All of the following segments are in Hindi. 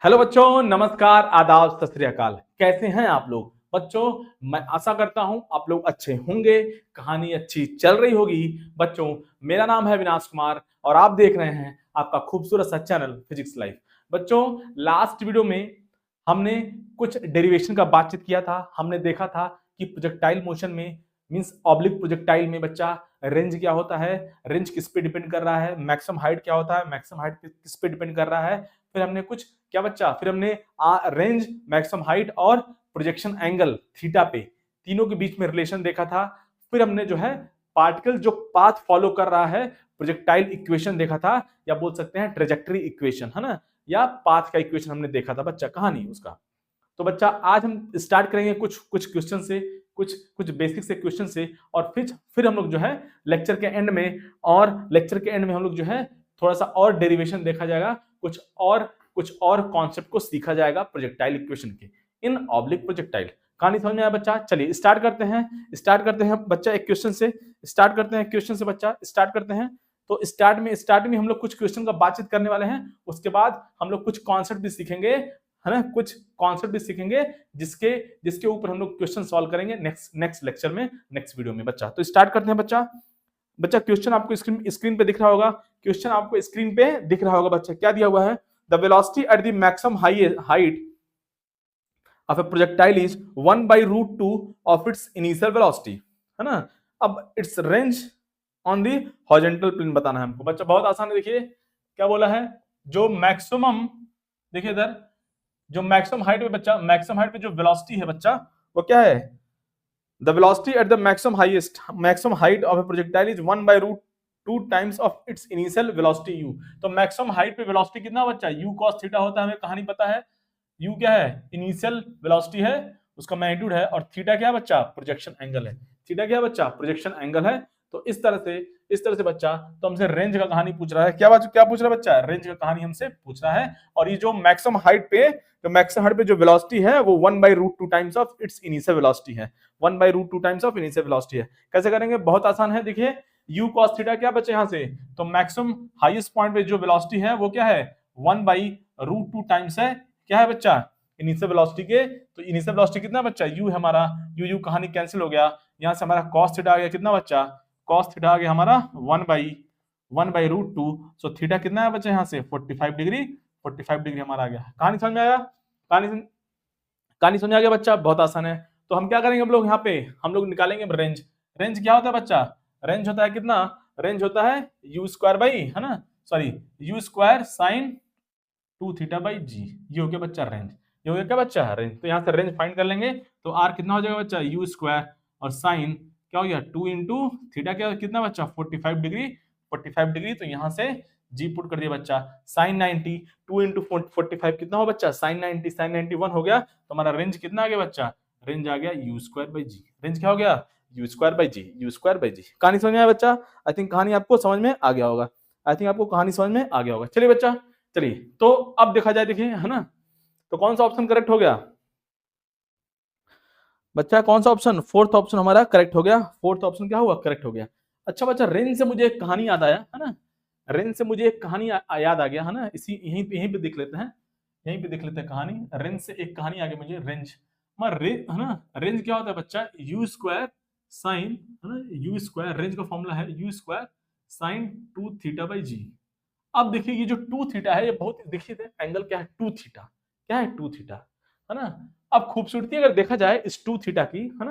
हेलो बच्चों, नमस्कार, आदाब, सत श्री अकाल। कैसे हैं आप लोग बच्चों? मैं आशा करता हूं आप लोग अच्छे होंगे, कहानी अच्छी चल रही होगी। बच्चों, मेरा नाम है विनाश कुमार और आप देख रहे हैं आपका खूबसूरत सा चैनल फिजिक्स लाइफ। बच्चों, लास्ट वीडियो में हमने कुछ डेरिवेशन का बातचीत किया था। हमने देखा था कि प्रोजेक्टाइल मोशन में मींस ऑब्लिक प्रोजेक्टाइल में बच्चा रेंज क्या होता है, रेंज किस पे डिपेंड कर रहा है, मैक्सिमम हाइट क्या होता है, मैक्सिमम हाइट किस पे डिपेंड कर रहा है। फिर हमने कुछ क्या बच्चा, फिर हमने रेंज, मैक्सिमम हाइट और प्रोजेक्शन एंगल थीटा पे तीनों के बीच में रिलेशन देखा था। फिर हमने जो है पार्टिकल जो पाथ फॉलो कर रहा है प्रोजेक्टाइल इक्वेशन देखा था, या बोल सकते हैं ट्रेजेक्टरी इक्वेशन, है ना, या पाथ का इक्वेशन हमने देखा था बच्चा, कहानी उसका। तो बच्चा आज हम स्टार्ट करेंगे कुछ कुछ क्वेश्चन से, कुछ कुछ बेसिक से क्वेश्चन से, और फिर हम लोग जो है लेक्चर के एंड में, हम लोग जो है थोड़ा सा और डेरिवेशन देखा जाएगा, कुछ और कॉन्सेप्ट को सीखा जाएगा प्रोजेक्टाइल इक्वेशन के इन ऑब्लिक प्रोजेक्टाइल। कहानी समझ में आया बच्चा? चलिए स्टार्ट करते हैं बच्चा एक क्वेश्चन से। बच्चा स्टार्ट करते हैं। तो स्टार्ट में हम लोग कुछ क्वेश्चन का बातचीत करने वाले हैं। उसके बाद हम लोग कुछ कॉन्सेप्ट भी सीखेंगे, है ना, कुछ कॉन्सेप्ट भी सीखेंगे जिसके जिसके ऊपर हम लोग क्वेश्चन सॉल्व करेंगे नेक्स्ट लेक्चर में, नेक्स्ट वीडियो में बच्चा। तो स्टार्ट करते हैं बच्चा क्वेश्चन आपको स्क्रीन पे दिख रहा होगा। क्वेश्चन आपको स्क्रीन पे दिख रहा होगा बच्चा। क्या दिया हुआ है? The velocity at the maximum height of a projectile is 1/√2 of its initial velocity, है ना। अब its range on the horizontal plane बताना है हमको बच्चा। बहुत आसान है, देखिए क्या बोला है। जो मैक्सिमम, देखिए इधर जो मैक्सिमम हाइट पे बच्चा, मैक्सिमम हाइट पे जो वेलोसिटी है बच्चा, वो क्या है? The velocity at the maximum height of a projectile is 1/√2 times of its initial velocity u। तो मैक्सिमम हाइट पे वेलोसिटी कितना बच्चा? u cos थीटा होता है, हमें कहानी पता है। u क्या है? इनिशियल वेलोसिटी है, उसका मैग्नीट्यूड है, और थीटा क्या है बच्चा? प्रोजेक्शन एंगल है। थीटा क्या है बच्चा? प्रोजेक्शन एंगल है। तो इस तरह से बच्चा तो हमसे रेंज का कहानी पूछ रहा है। क्या पूछ रहा है बच्चा? रेंज का कहानी हमसे पूछ रहा है। और ये जो मैक्सिमम हाइट पे जो वेलोसिटी है वो 1/√2 times of its initial velocity है। 1/√2 टाइम्स ऑफ इनिशियल वेलोसिटी है। कैसे करेंगे? बहुत आसान है, देखिए u cos थीटा क्या बच्चे यहाँ से, तो मैक्सिमम हाईएस्ट पॉइंट पे जो वेलोसिटी है वो क्या है? 1/√2 टाइम्स है, क्या है बच्चा? इनिशियल वेलोसिटी के। तो इनिशियल वेलोसिटी कितना बच्चा? u है हमारा। u कहानी कैंसिल हो गया, यहाँ से हमारा cos थीटा आ गया कितना बच्चा? cos थीटा आ गया हमारा 1/√2। सो थीटा कितना है बच्चा यहाँ से? 45 डिग्री। 45 डिग्री हमारा आ गया। कहानी समझ में आया? कहानी समझ आ गया बच्चा? बहुत आसान है। तो हम क्या करेंगे, हम लोग यहाँ पे हम लोग निकालेंगे रेंज। रेंज क्या होता है बच्चा? रेंज होता है कितना? रेंज होता है यू स्क्वायर बाई, है ना, sorry, u square sine 2 theta by g. ये हो गया बच्चा रेंज। ये हो गया क्या बच्चा? रेंज। तो यहाँ से रेंज फाइंड कर लेंगे। तो आर कितना हो जाएगा बच्चा? यू स्क्वायर और साइन क्या हो गया? 2 इंटू थीटा क्या कितना बच्चा? 45 डिग्री। 45 डिग्री, तो यहाँ से जी पुट कर दिया बच्चा। साइन 90, 2 इंटू 45 कितना हो बच्चा? साइन 90, साइन 91 हो गया। तो हमारा रेंज कितना आ गया बच्चा? रेंज आ गया u square by g. Range क्या हो गया? U square by g. U square by g. कहानी समझ में आया बच्चा? आई थिंक कहानी आपको समझ में आ गया होगा। चलिए बच्चा, चलिए तो अब देखा जाए, देखिए, है ना, तो कौन सा ऑप्शन करेक्ट हो गया बच्चा? कौन सा ऑप्शन? फोर्थ ऑप्शन हमारा करेक्ट हो गया। फोर्थ ऑप्शन क्या हुआ? करेक्ट हो गया। अच्छा बच्चा, रेंज से मुझे एक कहानी याद आया, है ना, रेंज से मुझे एक कहानी याद आ गया, है ना। इसी यहीं पे देख लेते हैं, यहीं पे देख लेते हैं कहानी। रेंज से एक कहानी आ गई मुझे। रेंज है ना, रेंज क्या होता है बच्चा? यू स्क्वायर साइन, है ना, यू स्क्वायर, रेंज का फॉर्मूला है u square sine 2 theta by g. अब देखिए ये जो 2 थीटा है, ये बहुत, देखिए एंगल क्या है? 2 थीटा। क्या है? 2 थीटा, है ना। अब खूबसूरती अगर देखा जाए इस 2 थीटा की, है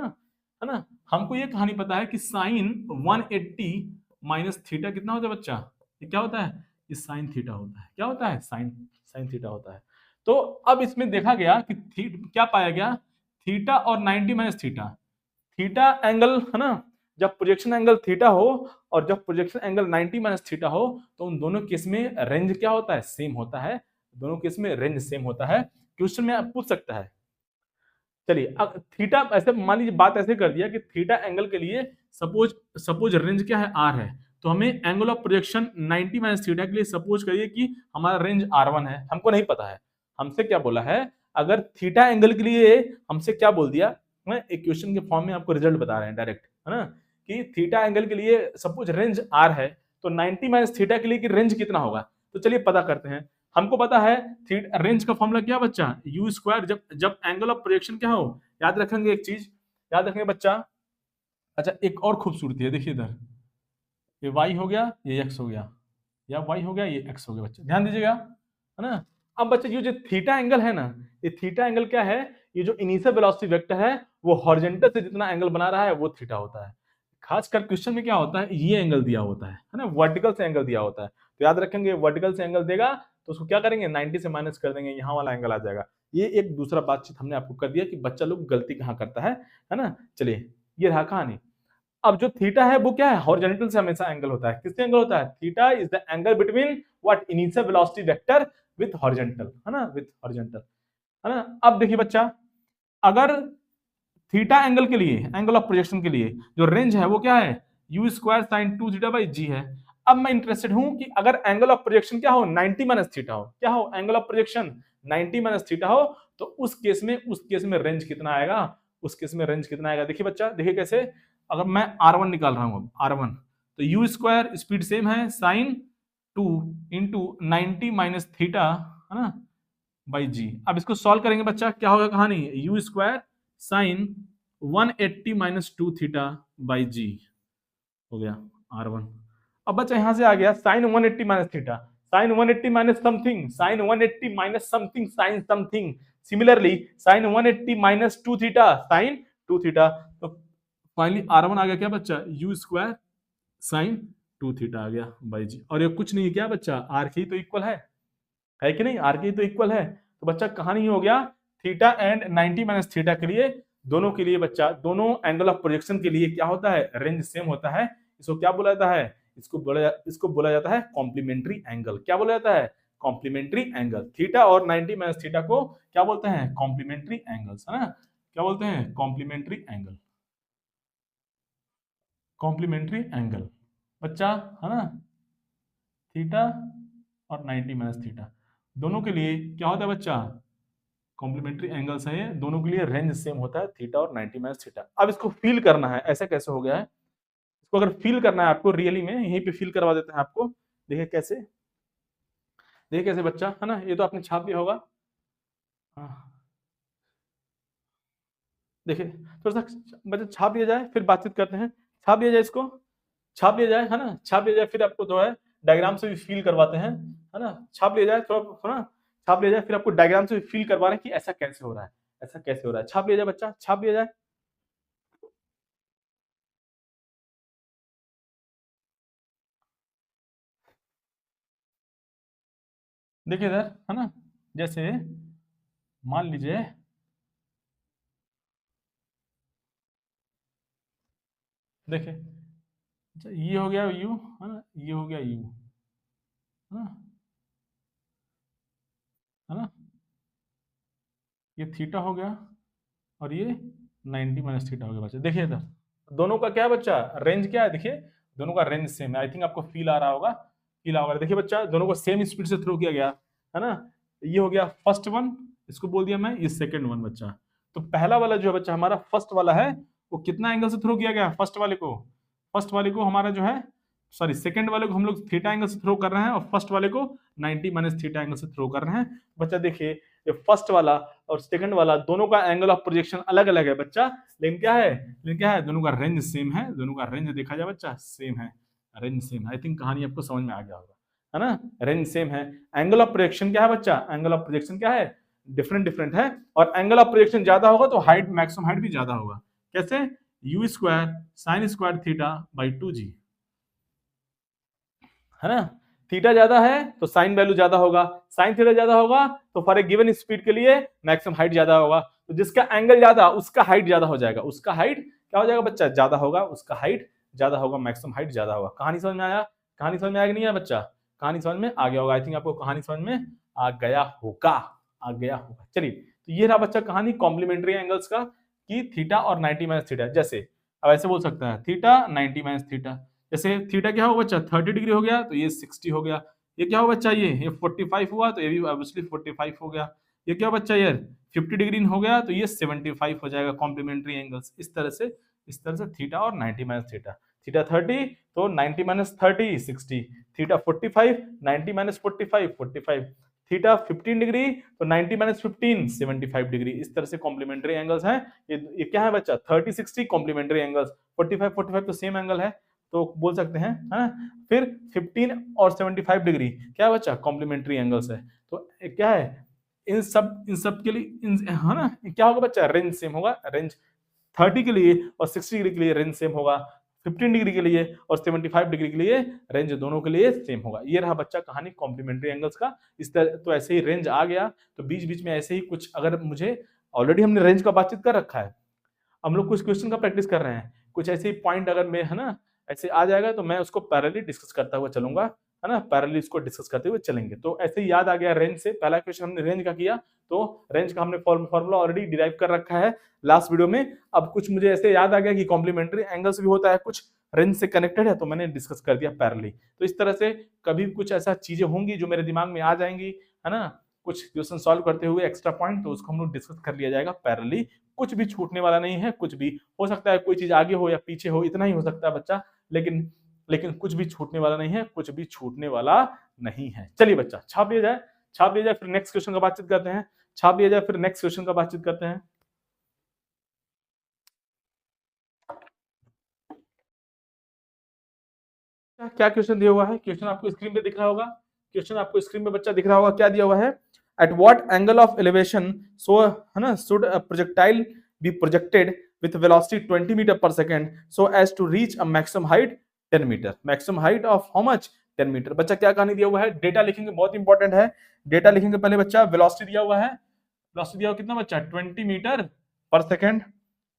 ना, हमको ये कहानी पता है कि साइन 180 माइनस थीटा कितना होता है बच्चा? ये क्या होता है? ये साइन थीटा होता है। क्या होता है? साइन साइन थीटा होता है। तो अब इसमें देखा गया कि क्या पाया गया? थीटा और 90 माइनस थीटा, थीटा एंगल, है ना, जब प्रोजेक्शन एंगल थीटा हो और जब प्रोजेक्शन एंगल 90 माइनस थीटा हो, तो उन दोनों केस में रेंज क्या होता है? सेम होता है। दोनों केस में रेंज सेम होता है। क्वेश्चन में आप पूछ सकता है। चलिए अब थीटा, ऐसे मान लीजिए बात ऐसे कर दिया कि थीटा एंगल के लिए सपोज सपोज रेंज क्या है? आर है। तो हमें angle of projection 90 minus theta के लिए सपोज करिए कि हमारा रेंज R1 है। हमको नहीं पता है, हमसे क्या बोला है, अगर थीटा एंगल के लिए हमसे क्या बोल दिया, मैं एक क्वेश्चन के फॉर्म में आपको रिजल्ट बता रहे हैं डायरेक्ट, है ना, कि थीटा एंगल के लिए सपोज रेंज आर है, तो 90 माइनस थीटा के लिए कि रेंज कितना होगा। तो चलिए पता करते हैं। हमको पता है रेंज का फॉर्मूला क्या बच्चा, यू स्क्वायर, जब जब एंगल ऑफ प्रोजेक्शन क्या हो, याद रखेंगे एक चीज, याद रखेंगे बच्चा। अच्छा एक और खूबसूरती है, देखिए इधर, ये y हो गया, ये x हो गया, या y हो गया, ये x हो गया, बच्चा ध्यान दीजिएगा, है ना। अब बच्चे ये जो थीटा एंगल है ना, ये थीटा एंगल क्या है, ये जो इनिशियल वेलोसिटी वेक्टर है वो हॉरिजॉन्टल से जितना एंगल बना रहा है वो थीटा होता है। खासकर क्वेश्चन में क्या होता है, ये एंगल दिया होता है ना, वर्टिकल से एंगल दिया होता है, तो याद रखेंगे वर्टिकल से एंगल देगा तो उसको क्या करेंगे, 90 से माइनस कर देंगे, यहाँ वाला एंगल आ जाएगा। ये एक दूसरा बातचीत हमने आपको कर दिया कि बच्चा लोग गलती कहाँ करता है ना। चलिए ये रहा कहानी। अब जो थीटा है वो क्या है, हॉरिजॉन्टल से हमेशा एंगल होता है, किससे एंगल होता है, theta is the angle between what, initial velocity vector with horizontal, है ना, विद हॉरिजॉन्टल, है ना। अब देखिए बच्चा, अगर थीटा एंगल के लिए, एंगल ऑफ प्रोजेक्शन के लिए जो रेंज है वो क्या है, u square sine 2 theta by g है। अब मैं इंटरेस्टेड हूं कि अगर एंगल ऑफ प्रोजेक्शन क्या हो, 90 माइनस थीटा हो, क्या हो, angle of projection 90 minus theta हो, तो उस केस में रेंज कितना आएगा, उस केस में रेंज कितना आएगा। देखिए बच्चा, देखिए कैसे, अगर मैं R1 निकाल रहा हूं, अब R1 तो यू स्क्वायर स्पीड सेम है साइन 2 इंटू 90 माइनस थीटा, है ना, बाई जी। अब इसको सॉल्व करेंगे बच्चा, क्या होगा कहानी, u square sine 180 minus 2 theta by g हो गया R1। अब बच्चा यहां से आ गया sine 180 minus theta, sine 180 minus something, sine 180 minus something, sine something, similarly sine 180 minus 2 theta, sine 2 theta. तो फाइनली R1 आ गया क्या बच्चा, यू स्क्वायर साइन 2 थीटा आ गया बाई जी। और ये कुछ नहीं है क्या बच्चा, आर के तो इक्वल है कि नहीं, आर के तो इक्वल है। तो बच्चा कहानी हो गया, थीटा एंड 90 माइनस थीटा के लिए, दोनों के लिए बच्चा, दोनों एंगल ऑफ प्रोजेक्शन के लिए क्या होता है, रेंज सेम होता है। इसको क्या बोला जाता है, इसको बोला जाता है कॉम्प्लीमेंट्री एंगल। क्या बोला जाता है, कॉम्प्लीमेंट्री एंगल। थीटा और 90 माइनस थीटा को क्या बोलते हैं, कॉम्प्लीमेंट्री एंगल्स, है ना, क्या बोलते हैं, कॉम्प्लीमेंट्री एंगल, कॉम्प्लीमेंट्री एंगल बच्चा, है ना। थीटा और 90 माइनस थीटा दोनों के लिए क्या होता है बच्चा, कॉम्प्लीमेंट्री एंगल्स है, ये दोनों के लिए रेंज सेम होता है, थीटा और 90 माइनस थीटा। अब इसको फील करना है, ऐसा कैसे हो गया है, इसको अगर फील करना है आपको रियली में, यहीं पे फील करवा देते हैं आपको। देखिए कैसे, देखिए कैसे बच्चा, है ना, ये तो आपने छाप लिया होगा। हाँ, देखिए थोड़ा सा बच्चा छाप लिया जाए, फिर बातचीत करते हैं। छाप लिया जाए इसको, छाप लिया जाए, है ना, छाप लिया जाए, फिर आपको जो है डायग्राम से भी फील करवाते हैं, है ना। छाप लिया जाए थोड़ा थोड़ा, छाप लिया जाए, फिर आपको डायग्राम से भी फील करवा रहे हैं कि ऐसा कैसे हो रहा है, ऐसा कैसे हो रहा है। छाप लिया जाए बच्चा, छाप लिया जाए। देखिए इधर, है ना, जैसे मान लीजिए, देखिए अच्छा, ये हो गया यू, है ना, ये हो गया यू, है ना, है ना, ये थीटा हो गया और ये 90 माइनस थीटा हो गया बच्चा। देखिए इधर दोनों का क्या है बच्चा, रेंज क्या है, देखिए दोनों का रेंज सेम है। आई थिंक आपको फील आ रहा होगा, फील आ रहा होगा। देखिए बच्चा, दोनों को सेम स्पीड से थ्रो किया गया, है ना। ये हो गया फर्स्ट वन, इसको बोल दिया मैं, ये सेकंड वन बच्चा। तो पहला वाला जो है बच्चा हमारा फर्स्ट वाला है, वो कितना एंगल से थ्रो किया गया, फर्स्ट वाले को हमारा जो है, सॉरी सेकंड वाले को हम लोग थीटा एंगल से थ्रो कर रहे हैं, और फर्स्ट वाले को 90 माइनस थीटा एंगल से थ्रो कर रहे हैं। बच्चा देखिए, ये फर्स्ट वाला और सेकंड वाला दोनों का एंगल ऑफ प्रोजेक्शन अलग अलग है बच्चा, लेकिन क्या है, दोनों का रेंज सेम है, दोनों का रेंज देखा जाए बच्चा सेम है, रेंज सेम है। आई थिंक कहानी आपको समझ में आ गया होगा, है ना, रेंज सेम है। एंगल ऑफ प्रोजेक्शन क्या है बच्चा, एंगल ऑफ प्रोजेक्शन क्या है, डिफरेंट डिफरेंट है, और एंगल ऑफ प्रोजेक्शन ज्यादा होगा तो हाइट, मैक्सिमम हाइट भी ज्यादा होगा। कैसे, you square sine square theta by 2g, है ना। थीटा ज्यादा है तो साइन वैल्यू ज्यादा होगा, साइन थीटा ज्यादा होगा तो फॉर ए गिवन स्पीड के लिए मैक्सिमम हाइट ज्यादा होगा। तो जिसका एंगल ज्यादा उसका हाइट ज्यादा हो जाएगा, उसका हाइट क्या हो जाएगा बच्चा, ज्यादा होगा, उसका हाइट ज्यादा होगा, मैक्सिमम हाइट ज्यादा होगा। कहानी समझ में आया, कहानी समझ में आया कि नहीं आया बच्चा, कहानी समझ में आ गया होगा। आई थिंक आपको कहानी समझ में आ गया होगा, आ गया होगा। चलिए, तो ये रहा बच्चा कहानी कॉम्प्लीमेंट्री एंगल्स का, कि थीटा और 90 माइनस थीटा। जैसे अब ऐसे बोल सकता है, थीटा 90 माइनस थीटा, जैसे थीटा क्या होगा बच्चा, 30 डिग्री हो गया तो ये 60 हो गया। ये क्या होगा बच्चा, ये 45 हुआ तो ये भी ऑब्वियसली 45 हो गया। ये क्या बच्चा यार, 50 डिग्री हो गया तो ये 75 हो जाएगा, कॉम्प्लीमेंट्री एंगल्स। इस तरह से थीटा और 90 माइनस थीटा, थीटा 30 तो 90 minus 30 60, theta 45 90 minus 45 45, theta 15 degree, तो 90 माइनस 15 75 डिग्री। इस तरह से कॉम्प्लीमेंट्री एंगल्स हैं। ये क्या है बच्चा, 30 60 कॉम्प्लीमेंट्री एंगल्स, 45 45 तो सेम एंगल है, तो बोल सकते हैं, है ना। फिर 15 और 75 डिग्री क्या है बच्चा, कॉम्प्लीमेंट्री एंगल्स है। तो क्या है, इन सब के लिए है ना, क्या होगा बच्चा, रेंज सेम होगा। रेंज 30 के लिए और 60 डिग्री के लिए रेंज सेम होगा, 15 डिग्री के लिए और 75 डिग्री के लिए रेंज दोनों के लिए सेम होगा। ये रहा बच्चा कहानी कॉम्प्लीमेंट्री एंगल्स का। इस तरह तो ऐसे ही रेंज आ गया, तो बीच बीच में ऐसे ही कुछ, अगर मुझे ऑलरेडी हमने रेंज का बातचीत कर रखा है, हम लोग कुछ क्वेश्चन का प्रैक्टिस कर रहे हैं, कुछ ऐसे ही पॉइंट अगर मैं, है ना, ऐसे आ जाएगा तो मैं उसको पैरेलली डिस्कस करता हुआ चलूंगा, है ना, पैरेलली इसको डिस्कस करते हुए चलेंगे। तो ऐसे ही याद आ गया रेंज से, पहला क्वेश्चन हमने रेंज का किया, तो रेंज का हमने फॉर्मूला ऑलरेडी डिराइव कर रखा है लास्ट वीडियो में। अब कुछ मुझे ऐसे याद आ गया कि कॉम्प्लीमेंट्री एंगल्स भी होता है, कुछ रेंज से कनेक्टेड है, तो मैंने डिस्कस कर दिया पैरेलली। तो इस तरह से कभी कुछ ऐसा चीजें होंगी जो मेरे दिमाग में आ जाएंगी, है ना, कुछ क्वेश्चन सॉल्व करते हुए एक्स्ट्रा पॉइंट, तो उसको हम लोग डिस्कस कर लिया जाएगा पैरेलली। कुछ भी छूटने वाला नहीं है, कुछ भी हो सकता है, कोई चीज आगे हो या पीछे हो, इतना ही हो सकता है बच्चा, लेकिन लेकिन कुछ भी छूटने वाला नहीं है, कुछ भी छूटने वाला नहीं है। चलिए बच्चा, छाप लिया जाए, छाप लिया जाए, फिर नेक्स्ट क्वेश्चन का बातचीत करते हैं। छाप लिया जाए, फिर नेक्स्ट क्वेश्चन का बातचीत करते हैं। क्या क्वेश्चन दिया हुआ है, क्वेश्चन आपको स्क्रीन पे दिख रहा होगा, क्वेश्चन आपको स्क्रीन पे बच्चा दिख रहा होगा, क्या दिया हुआ है, at what angle of elevation so, है ना, should a projectile be projected with velocity 20 meter per second so as to reach a maximum height 10 meter, maximum height of how much 10 meter। बच्चा क्या कहानी दिया हुआ है, डेटा लिखेंगे, बहुत इंपॉर्टेंट है, डेटा लिखेंगे पहले बच्चा। वेलोसिटी दिया हुआ है, वेलोसिटी दिया हुआ कितना बच्चा, 20 मीटर पर सेकंड,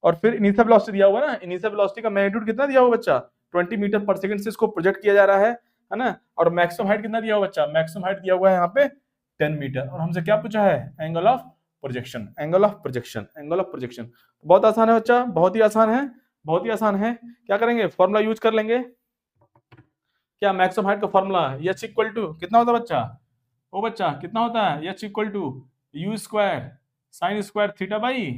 और फिर इनिशियल वेलोसिटी दिया हुआ ना, इनिशियल वेलोसिटी का मैग्नीट्यूड कितना दिया हुआ बच्चा, 20 मीटर पर सेकंड से इसको प्रोजेक्ट किया जा रहा है ना। और मैक्सिमम हाइट कितना दिया हुआ बच्चा, मैक्सिमम हाइट दिया हुआ है यहाँ पे 10 मीटर, और हमसे क्या पूछा है, angle of projection, angle of projection, angle of projection. बहुत आसान है बच्चा, बहुत ही आसान है, बहुत ही आसान है। क्या करेंगे, फॉर्मूला यूज कर लेंगे। क्या मैक्सिमम हाइट का फॉर्मूला, एच इक्वल टू कितना होता है बच्चा, ओ बच्चा कितना होता है, H equal to u square sine square theta by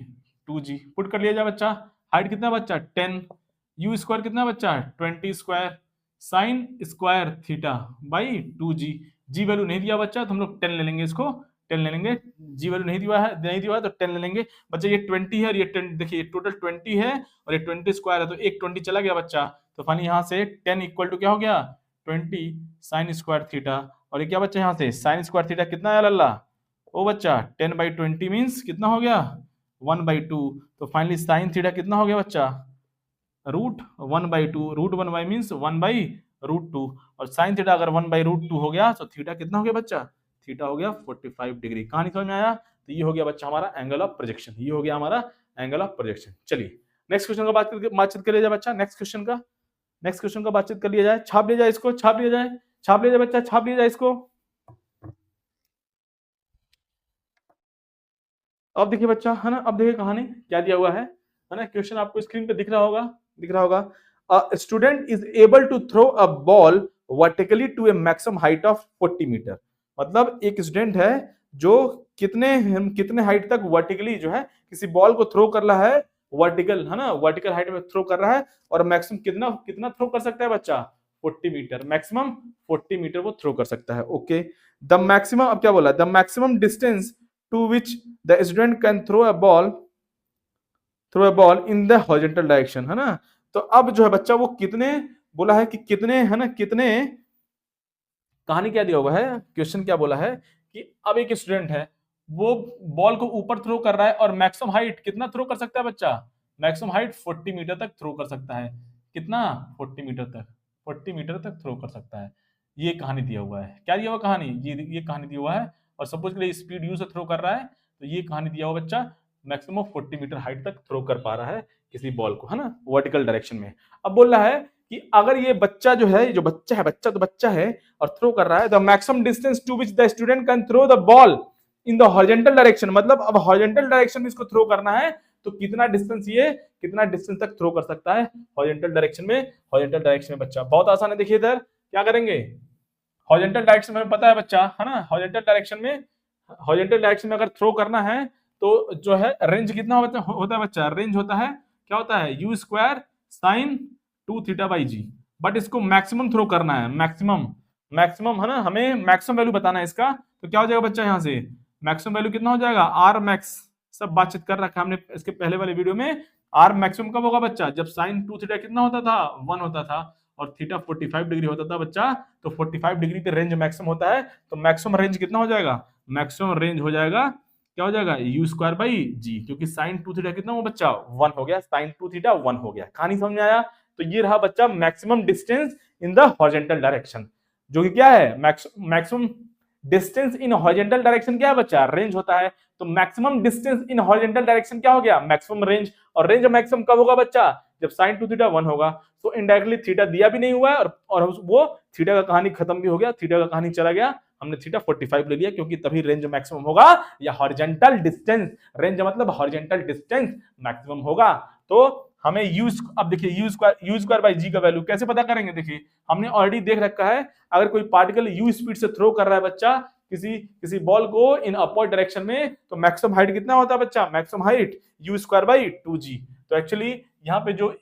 2g। Put कर लिया जाए बच्चा, हाइट कितना बच्चा 10, यू स्क्वायर कितना बच्चा 20 square sine square theta by 2g। G value नहीं दिया बच्चा, तो हम लोग 10 ले लेंगे, इसको 10 ले लेंगे। जी वैल्यू नहीं दिया है, नहीं दिया है तो 10 ले लेंगे बच्चा। ये 20 है और ये 10, देखिए टोटल 20 है और ये 20 स्क्वायर है, तो एक 20 चला गया बच्चा, तो फाइनली यहाँ से 10 इक्वल टू क्या हो गया, 20 साइन स्क्वायर थीटा, और ये क्या बच्चा यहाँ से साइन स्क्वायर थीटा कितना है लल्ला, ओ बच्चा 10/20 मीन्स कितना हो गया 1/2, तो फाइनली साइन थीटा कितना हो गया बच्चा, √1/2, √1 मीन्स 1/√2, और साइन थीटा अगर 1/√2 हो गया तो थीटा कितना हो गया बच्चा, थीटा हो गया 45 डिग्री। कहानी समझ में आया, तो ये हो गया बच्चा हमारा एंगल ऑफ प्रोजेक्शन, ये हो गया हमारा एंगल ऑफ प्रोजेक्शन। चलिए नेक्स्ट क्वेश्चन का बातचीत कर लिया जाए बच्चा, नेक्स्ट क्वेश्चन का बातचीत कर लिया जाए, छाप लिया जाए इसको, छाप लिया जाए, छाप लिया जाए बच्चा, छाप लिया जाए इसको। अब देखिए बच्चा, है ना, अब देखिए कहानी क्या दिया हुआ है ना, क्वेश्चन आपको स्क्रीन पे दिख रहा होगा, दिख रहा होगा। A student is able to throw a ball vertically to a maximum height of 40 metre. मतलब एक स्टूडेंट है जो कितने हाइट तक वर्टिकली जो है किसी बॉल को थ्रो कर रहा है, वर्टिकल, है ना, वर्टिकल हाइट में थ्रो कर रहा है, और मैक्सिमम कितना कितना थ्रो कर सकता है बच्चा, 40 मीटर, मैक्सिमम 40 मीटर वो थ्रो कर सकता है। ओके, द मैक्सिमम, अब क्या बोला, the maximum distance to which the student can throw a ball in the horizontal direction, है ना। तो अब जो है बच्चा वो कितने बोला है कि कितने, है ना, कितने, कहानी क्या दिया हुआ है, क्वेश्चन क्या बोला है कि अब एक स्टूडेंट है वो बॉल को ऊपर थ्रो कर रहा है और मैक्सिमम हाइट कितना थ्रो कर सकता है बच्चा, मैक्सिमम हाइट 40 मीटर तक थ्रो कर सकता है। कितना, 40 मीटर तक, 40 मीटर तक थ्रो कर सकता है। ये कहानी दिया हुआ है, क्या दिया हुआ कहानी, ये कहानी दिया हुआ है, और सपोज के लिए स्पीड यू से थ्रो कर रहा है, तो ये कहानी दिया हुआ बच्चा मैक्सिमम 40 मीटर हाइट तक थ्रो कर पा रहा है किसी बॉल को, है ना, वर्टिकल डायरेक्शन में। अब बोल रहा है कि अगर ये बच्चा जो है, जो बच्चा है, बच्चा तो बच्चा है और थ्रो कर रहा है, the maximum distance to which the student can throw the ball in the horizontal direction. मतलब अब हॉरिजॉन्टल डायरेक्शन में इसको थ्रो करना है, तो कितना डिस्टेंस तक थ्रो कर सकता है हॉरिजॉन्टल डायरेक्शन में, हॉरिजॉन्टल डायरेक्शन में बच्चा। बहुत आसान है, देखिए इधर क्या करेंगे, हॉरिजॉन्टल डायरेक्शन में पता है बच्चा, है ना, हॉरिजॉन्टल डायरेक्शन में अगर थ्रो करना है तो जो है रेंज कितना होता है बच्चा, रेंज होता है, क्या होता है, u square sine 2 theta by g. But इसको मैक्सिमम थ्रो करना है, मैक्सिमम, है ना, हमें मैक्सिमम वैल्यू बताना है इसका, तो क्या हो जाएगा बच्चा यहाँ से मैक्सिमम वैल्यू कितना हो जाएगा आर मैक्स, सब बातचीत कर रखा है हमने इसके पहले वाले वीडियो में। आर मैक्सिमम कब होगा बच्चा, जब साइन 2 थीटा कितना होता था 1 होता था और थीटा 45 डिग्री होता था बच्चा, तो 45 डिग्री पे रेंज मैक्सिमम होता है, तो मैक्सिमम रेंज कितना हो जाएगा, मैक्सिमम रेंज हो जाएगा क्या हो जाएगा यू स्क्वायर बाई जी, क्योंकि साइन 2 थीटा कितना हो बच्चा 1 हो गया, साइन 2 थीटा 1 हो गया। कहानी समझ में आया। तो ये रहा बच्चा maximum distance in the horizontal direction, जो कि क्या है maximum distance in horizontal direction क्या है बच्चा रेंज होता है, तो maximum distance in horizontal direction क्या हो गया मैक्सिमम रेंज, और रेंज मैक्सिमम कब होगा बच्चा जब साइन 2 थीटा 1 होगा। तो इनडायरेक्टली थीटा दिया भी नहीं हुआ है और वो थीटा का कहानी खत्म भी हो गया, थीटा का कहानी चला गया, हमने थीटा 45 ले लिया क्योंकि तभी रेंज मैक्सिमम होगा या हॉरिजॉन्टल डिस्टेंस, रेंज मतलब हॉरिजॉन्टल डिस्टेंस मैक्सिमम होगा। तो हमें अब देखिए यू स्क्वायर बाई जी का वैल्यू कैसे पता करेंगे, देखिए हमने ऑलरेडी देख रखा है, अगर कोई पार्टिकल यू स्पीड से थ्रो कर रहा है बच्चा किसी बॉल को इन अपवर्ड डायरेक्शन में, तो मैक्सिमम हाइट कितना होता है बच्चा maximum height you square by 2g। तो एक्चुअली यहाँ पे जो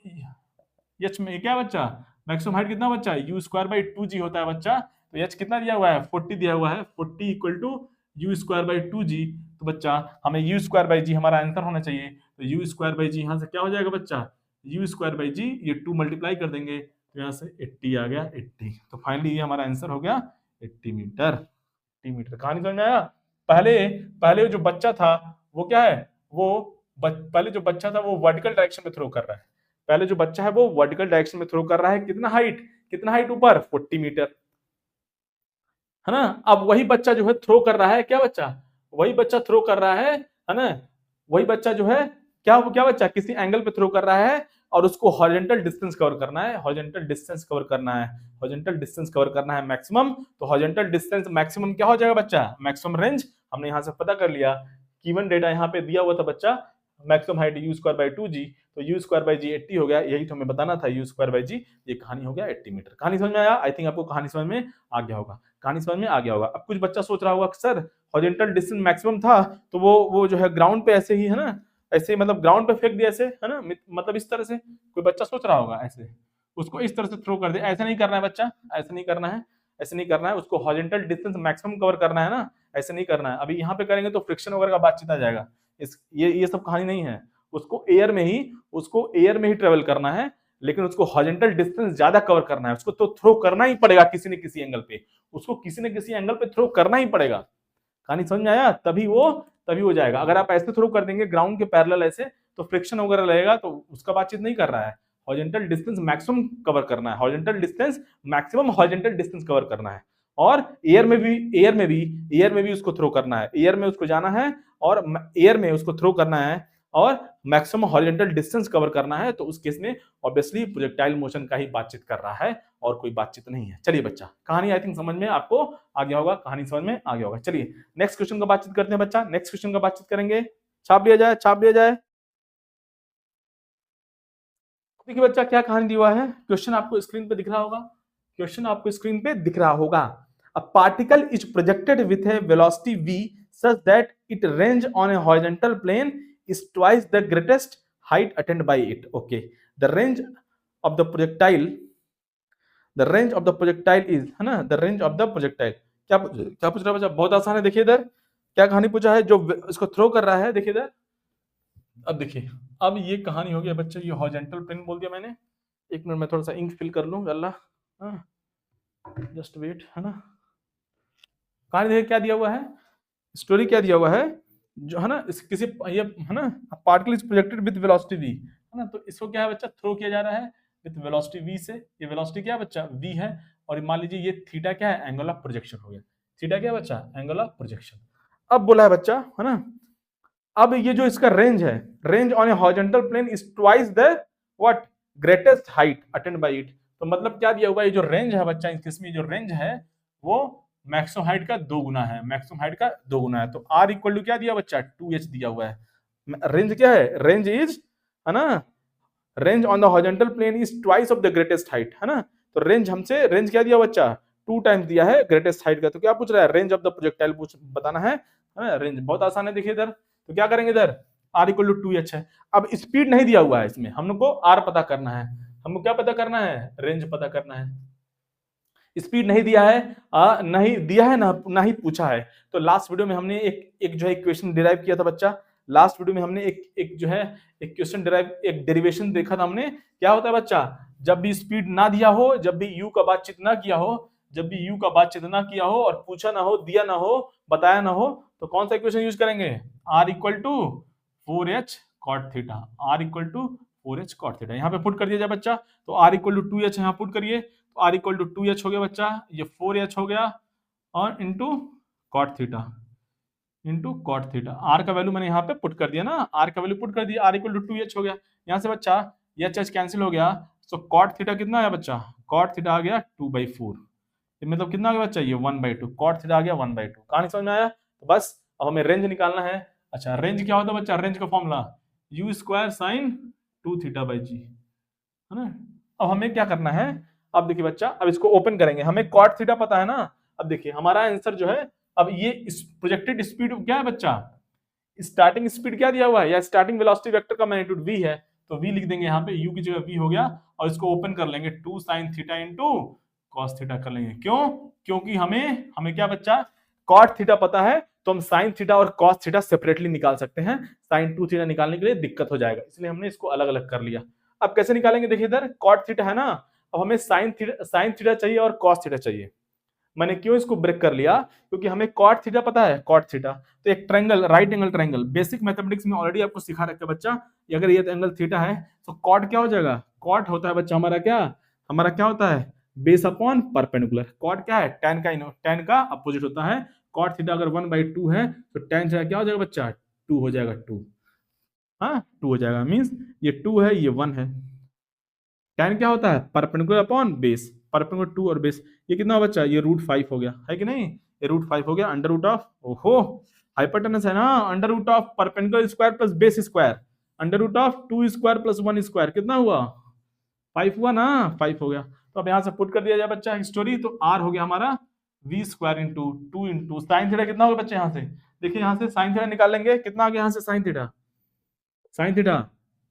एच में क्या बच्चा मैक्सिमम हाइट कितना बच्चा यू स्क्वायर बाई 2g होता है बच्चा, तो एच कितना दिया हुआ है 40 दिया हुआ है, 40 equal to u square by 2g। तो बच्चा हमें यू स्क्वायर बाई जी हमारा आंसर होना चाहिए, तो यू स्क्वायर बाई जी यहाँ से क्या हो जाएगा बच्चा यू स्क्वायर बाई जी, ये 2 मल्टीप्लाई कर देंगे तो यहाँ से 80 आ गया 80। तो फाइनली ये हमारा आंसर हो गया 80 मीटर। 80 मीटर कहानी समझ में आया। पहले पहले जो बच्चा था वो क्या है पहले जो बच्चा था वो वर्टिकल डायरेक्शन में थ्रो कर रहा है, पहले जो बच्चा है वो वर्टिकल डायरेक्शन में थ्रो कर रहा है, कितना हाइट ऊपर 40 मीटर, है ना। अब वही बच्चा जो है थ्रो कर रहा है, क्या बच्चा वही बच्चा थ्रो कर रहा है ना, वही बच्चा जो है क्या बच्चा किसी एंगल पे थ्रो कर रहा है और उसको हॉरिजॉन्टल डिस्टेंस कवर करना है, हॉरिजॉन्टल डिस्टेंस कवर करना है, हॉरिजॉन्टल डिस्टेंस कवर करना है मैक्सिमम। तो हॉरिजॉन्टल डिस्टेंस मैक्सिमम क्या हो जाएगा बच्चा मैक्सिमम रेंज, हमने यहां से पता कर लिया, गिवन डेटा यहाँ पे दिया हुआ था बच्चा maximum height you square by 2g, तो यू स्क्वायर बाई जी 80 हो गया, यही तो हमें बताना था यू स्क्वायर बाई जी, ये कहानी हो गया 80 मीटर। कहानी समझ में आया, आई थिंक आपको कहानी समझ में आ गया होगा, कहानी समझ में आ गया होगा। अब कुछ बच्चा सोच रहा होगा सर हॉरिजॉन्टल डिस्टेंस मैक्सिमम था तो वो जो है ग्राउंड पे ऐसे ही है ना, ऐसे मतलब ग्राउंड पे फेंक दिया ऐसे है ना, मतलब इस तरह से कोई बच्चा सोच रहा होगा ऐसे उसको इस तरह से थ्रो कर दे, ऐसा नहीं करना है बच्चा, ऐसा नहीं करना है, ऐसे नहीं करना है, उसको हॉरिजॉन्टल डिस्टेंस मैक्सिमम कवर करना है ना, ऐसे नहीं करना है। अभी यहाँ पे करेंगे तो फ्रिक्शन वगैरह का बातचीत आ जाएगा, ये सब कहानी नहीं है, उसको एयर में ही ट्रेवल करना है, लेकिन उसको हॉरिजॉन्टल डिस्टेंस ज्यादा कवर करना है, उसको तो थ्रो करना ही पड़ेगा किसी न किसी एंगल पे, उसको किसी न किसी एंगल पे थ्रो करना ही पड़ेगा। कहानी समझ में आया, तभी हो जाएगा। अगर आप ऐसे थ्रो कर देंगे ग्राउंड के पैरेलल ऐसे तो फ्रिक्शन वगैरह लगेगा, तो उसका बातचीत नहीं कर रहा है, हॉरिजॉन्टल डिस्टेंस मैक्सिमम कवर करना है, horizontal distance maximum horizontal distance cover करना है, और एयर में भी उसको थ्रो करना है, एयर में उसको जाना है और एयर में उसको थ्रो करना है और मैक्सिमम हॉरिजॉन्टल डिस्टेंस कवर करना है, तो उस केस में ऑब्वियसली प्रोजेक्टाइल मोशन का ही बातचीत कर रहा है और कोई बातचीत नहीं है। चलिए बच्चा कहानी आई थिंक समझ में आपको आ गया होगा, कहानी समझ में आ गया होगा। चलिए नेक्स्ट क्वेश्चन का बातचीत करते हैं बच्चा, नेक्स्ट क्वेश्चन का बातचीत करेंगे, छाप लिया जाए। देखिए बच्चा क्या कहानी दिया हुआ है, क्वेश्चन आपको स्क्रीन पे दिख रहा होगा, क्वेश्चन आपको स्क्रीन पे दिख रहा होगा। A particle is projected with A velocity v such that it range on a horizontal plane is twice the greatest height attained by it. Okay, the range of the projectile is, है ना, the range of the projectile क्या पूछ रहा है बच्चा, बहुत आसान है। देखिए इधर क्या कहानी पूछा है, जो इसको थ्रो कर रहा है, देखिए इधर, अब देखिए अब ये कहानी हो गया बच्चा, ये हॉरिजॉन्टल प्लेन बोल दिया मैंने, एक मिनट में थोड़ा सा इंक फिल कर लूं अल्लाह, जस्ट वेट, है ना। कहानी देखिए क्या दिया हुआ है, स्टोरी क्या दिया हुआ है, जो है ना किसी ये है ना particle is projected with velocity v, है ना, तो इसको क्या है बच्चा थ्रो किया जा रहा है विद वेलोसिटी v से, ये वेलोसिटी क्या है बच्चा v है, और मान लीजिए ये थीटा क्या है एंगल ऑफ प्रोजेक्शन हो गया, थीटा क्या है बच्चा एंगल ऑफ प्रोजेक्शन। अब बोला है बच्चा, है ना, अब ये जो इसका रेंज है, range on a horizontal plane is twice the what greatest height attained by it, तो मतलब क्या दिया हुआ है, ये जो रेंज है बच्चा, इसमें जो रेंज है वो मैक्सिमम हाइट का 2 गुना है, मैक्सिमम हाइट का 2 गुना है, तो r इक्वल टू क्या दिया बच्चा 2h दिया हुआ है। रेंज क्या है, रेंज इज, है ना, range on the horizontal plane is twice of the greatest height, है ना, तो रेंज हमसे रेंज क्या दिया बच्चा 2 टाइम्स दिया है ग्रेटेस्ट हाइट का, तो क्या पूछ रहा है रेंज ऑफ द प्रोजेक्टाइल बताना है ना, रेंज बहुत आसान है। देखिए इधर तो क्या करेंगे, इधर r इक्वल टू 2h है, अब स्पीड नहीं दिया हुआ है इसमें, हमको r पता करना है, हमको क्या पता करना है, रेंज पता करना है। स्पीड नहीं दिया है, नहीं दिया है ना ही पूछा है। तो लास्ट वीडियो में हमने एक जो है इक्वेशन डिराइव किया था बच्चा। लास्ट वीडियो में हमने एक जो है एक क्वेश्चन डिराइव, एक डेरिवेशन देखा था हमने। क्या होता है बच्चा, जब भी स्पीड ना दिया हो, जब भी यू का बातचीत ना किया हो, जब भी यू का बातचीत ना किया हो और पूछा ना हो, दिया ना हो, बताया ना हो, तो कौन सा इक्वेशन यूज करेंगे, r equal to 4h cot theta, r equal to 4h cot theta. यहाँ पे पुट कर दिया जाए बच्चा, तो r इक्वल टू 2h यहाँ पुट करिए, तो r इक्वल टू 2h हो गया बच्चा, ये 4h हो गया, और into cot theta, into cot theta. R का वैल्यू मैंने यहाँ पे पुट कर दिया ना, आर का वैल्यू पुट कर दिया, आर इक्वल टू 2h हो गया। यहाँ से बच्चा ये एच कैंसिल हो गया, तो कॉट थीटा कितना आया बच्चा, कॉट थीटा आ गया 2/4। मतलब कितना आ गया बच्चा, ये 1/2, कॉट थीटा आ गया 1/2। कहानी समझ में आया? तो बस अब हमें रेंज निकालना है। अच्छा, रेंज क्या होता है बच्चा, रेंज का formula u square sine 2 theta by g, है ना। अब हमें क्या करना है, अब देखिए बच्चा, अब इसको ओपन करेंगे, हमें कॉट थीटा पता है ना। अब देखिए हमारा आंसर जो है, अब ये प्रोजेक्टेड स्पीड क्या है बच्चा, स्टार्टिंग स्पीड क्या दिया हुआ है, या स्टार्टिंग वेलोसिटी वेक्टर का मैग्नीट्यूड v है, तो v लिख देंगे यहाँ पे, u की जगह v हो गया, और इसको ओपन कर लेंगे 2 sin theta into cos theta कर लेंगे। क्यों? क्योंकि हमें क्या बच्चा, cot थीटा पता है, तो हम sin थीटा और cos थीटा सेपरेटली निकाल सकते हैं। sin 2 थीटा निकालने के लिए दिक्कत हो जाएगा, इसलिए हमने इसको अलग अलग कर लिया। अब कैसे निकालेंगे, देखिए इधर cot थीटा है ना, अब हमें sin थीटा चाहिए और cos थीटा चाहिए। मैंने क्यों इसको ब्रेक कर लिया, क्योंकि हमें कॉट थीटा पता है, कॉट थीटा, तो एक triangle, right angle triangle, basic mathematics में ऑलरेडी आपको सिखा रखा है बच्चा, अगर ये एंगल थीटा है तो कॉट क्या हो जाएगा, कॉट होता है बच्चा हमारा क्या होता है, बेस अपॉन परपेंडिकुलर। कॉट क्या है, tan का अपोजिट होता है। कॉट थीटा अगर 1/2 है तो tan थीटा क्या हो जाएगा बच्चा, 2 हो जाएगा, 2, हाँ 2 हो जाएगा, मींस ये 2 है, ये 1 है। tan क्या होता है, परपेंडिकुलर अपॉन बेस, परपेंडिकुलर 2 और बेस, ये कितना हो बच्चा, ये √5 हो गया, है कि नहीं, ये √5 हो गया, अंडर रूट ऑफ, ओहो हाइपोटेनस है ना, under root of perpendicular square plus base square, under root of 2 square plus 1 square, कितना हुआ, 5 हुआ ना, 5 हो गया। तो अब यहाँ से पुट कर दिया जाए बच्चा स्टोरी, तो r हो गया हमारा v square into 2 into sine theta, कितना होगा बच्चा, यहाँ से देखिए, यहाँ से साइन थीटा निकाल लेंगे, कितना आ गया यहाँ से sine theta, sine theta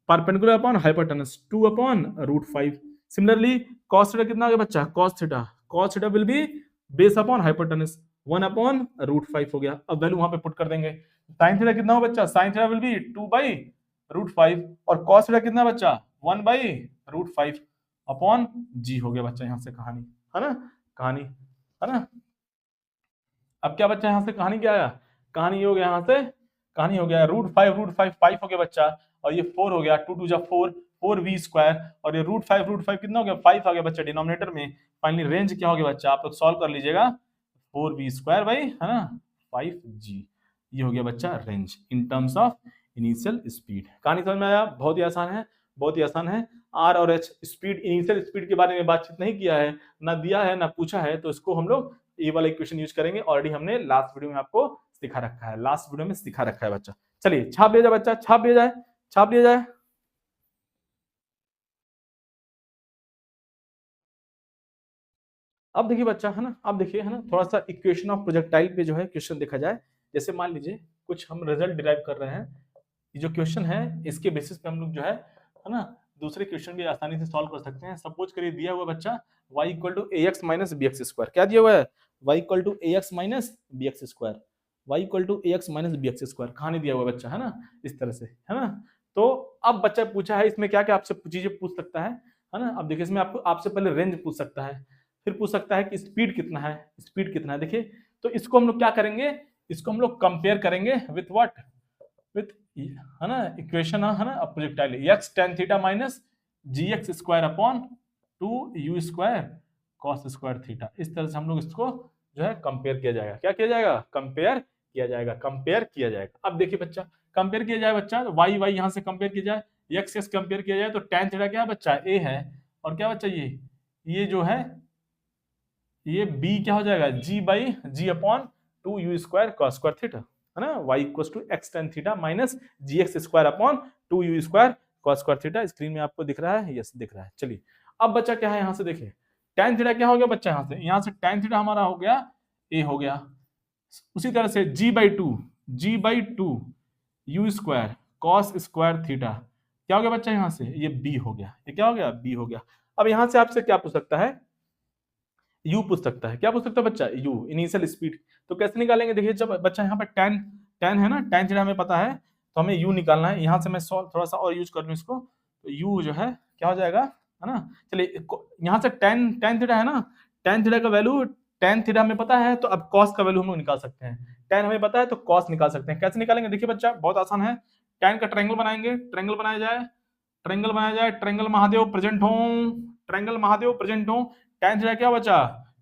perpendicular upon hypotenuse 2 upon √5। Similarly cos theta कितना आ गया बच्चा, cos theta will be base upon hypotenuse 1 upon √5 हो गया। अब वैल्यू वहां पे पुट कर देंगे, sin थीटा कितना हो बच्चा, sin थीटा विल बी 2/√5, और cos थीटा कितना बच्चा, 1/√5 अपॉन g हो गया बच्चा, यहाँ से कहानी है ना, कहानी है ना। अब क्या बच्चा, यहाँ से कहानी क्या आया, कहानी हो गया, यहाँ से कहानी हो गया √5 5 हो गया बच्चा, और ये 4 हो गया, 2 2 जा 4, 4v स्क्वायर, और ये √5 कितना हो गया, 5 आ गया बच्चा डिनोमिनेटर में। फाइनली रेंज क्या हो गया बच्चा, आप लोग सॉल्व कर लीजिएगा, 4v स्क्वायर बाई, है ना, 5g, ये हो गया बच्चा range in terms of initial speed. कहानी समझ में आया? बहुत ही आसान है, बहुत ही आसान है। आर और एच स्पीड, इनिशियल स्पीड के बारे में बातचीत नहीं किया है, ना दिया है ना पूछा है, तो इसको हम लोग ये वाला इक्वेशन यूज करेंगे। ऑलरेडी हमने लास्ट वीडियो में आपको सिखा रखा है, लास्ट वीडियो में सिखा रखा है बच्चा। चलिए छाप दिया जाए बच्चा, छाप दिया जाए, छाप दिया जाए। अब देखिए बच्चा, है ना, अब देखिए, है ना, थोड़ा सा इक्वेशन ऑफ प्रोजेक्टाइल पे जो है क्वेश्चन देखा जाए। जैसे मान लीजिए कुछ हम रिजल्ट डिराइव कर रहे हैं, ये जो क्वेश्चन है इसके बेसिस पे हम लोग जो है ना, दूसरे क्वेश्चन भी आसानी से सॉल्व कर सकते हैं। सपोज करिए दिया हुआ बच्चा y equal to ax minus bx square, क्या दिया हुआ है, y equal to ax minus bx square, y equal to ax minus bx square, कहां नहीं दिया हुआ बच्चा, है ना, इस तरह से, है ना। तो अब बच्चा पूछा है, इसमें क्या क्या आपसे चीजें पूछ सकता है ना। अब देखिए इसमें आपको आपसे पहले रेंज पूछ सकता है, फिर पूछ सकता है कि स्पीड कितना है, स्पीड कितना है। देखिए तो इसको हम लोग क्या करेंगे, इसको हम लोग कंपेयर करेंगे विथ व्हाट, विथ, है ना, इक्वेशन, है ना, projectile x tan theta minus gx square upon 2u square cos square theta. इस तरह से हम लोग इसको जो है कंपेयर किया जाएगा, क्या किया जाएगा, कंपेयर किया जाएगा, कंपेयर किया जाएगा। अब देखिए बच्चा, कंपेयर किया जाए बच्चा, y y यहां से कंपेयर किया जाए, x x कंपेयर किया जाए, तो tan थीटा क्या है बच्चा, a है, और क्या बच्चा ये जो है ये b क्या हो जाएगा, g upon 2u square cos square theta, है ना, y equal to x tan theta minus gx square upon 2u square cos square theta. Screen में आपको दिख रहा है, यस दिख रहा है। चलिए अब बच्चा क्या है, यहाँ से देखिए tan थीटा क्या हो गया बच्चा, यहाँ से tan थीटा हमारा हो गया a हो गया, उसी तरह से g/2 u square cos square theta क्या हो गया बच्चा, यहाँ से ये b हो गया, ये क्या हो गया, b हो गया। अब यहाँ से आपसे क्या पूछ सकता है, यू पूछ सकता है। क्या पूछ सकता है बच्चा? You, initial speed. तो कैसे निकालेंगे? देखिए जब बच्चा यहाँ पे टेन टेन है ना, टेन थीटा हमें पता है, तो हमें यू निकालना है। यहाँ से मैं थोड़ा सा और यूज कर लूँ इसको, तो यू जो है क्या हो जाएगा, है ना। चलिए यहाँ से टेन टेन थीटा है ना, टेन थीटा का वैल्यू, टेन थीटा हमें पता है, तो अब कॉस का वैल्यू हम लोग निकाल सकते हैं। टेन हमें पता है तो कॉस निकाल सकते हैं। कैसे निकालेंगे? देखिए बच्चा बहुत आसान है। टेन का ट्रायंगल बनाएंगे, ट्रायंगल बनाया जाए, ट्रायंगल बनाया जाए, ट्रायंगल महादेव प्रेजेंट हो, ट्रायंगल महादेव प्रेजेंट हो। टेन थीटा क्या बचा?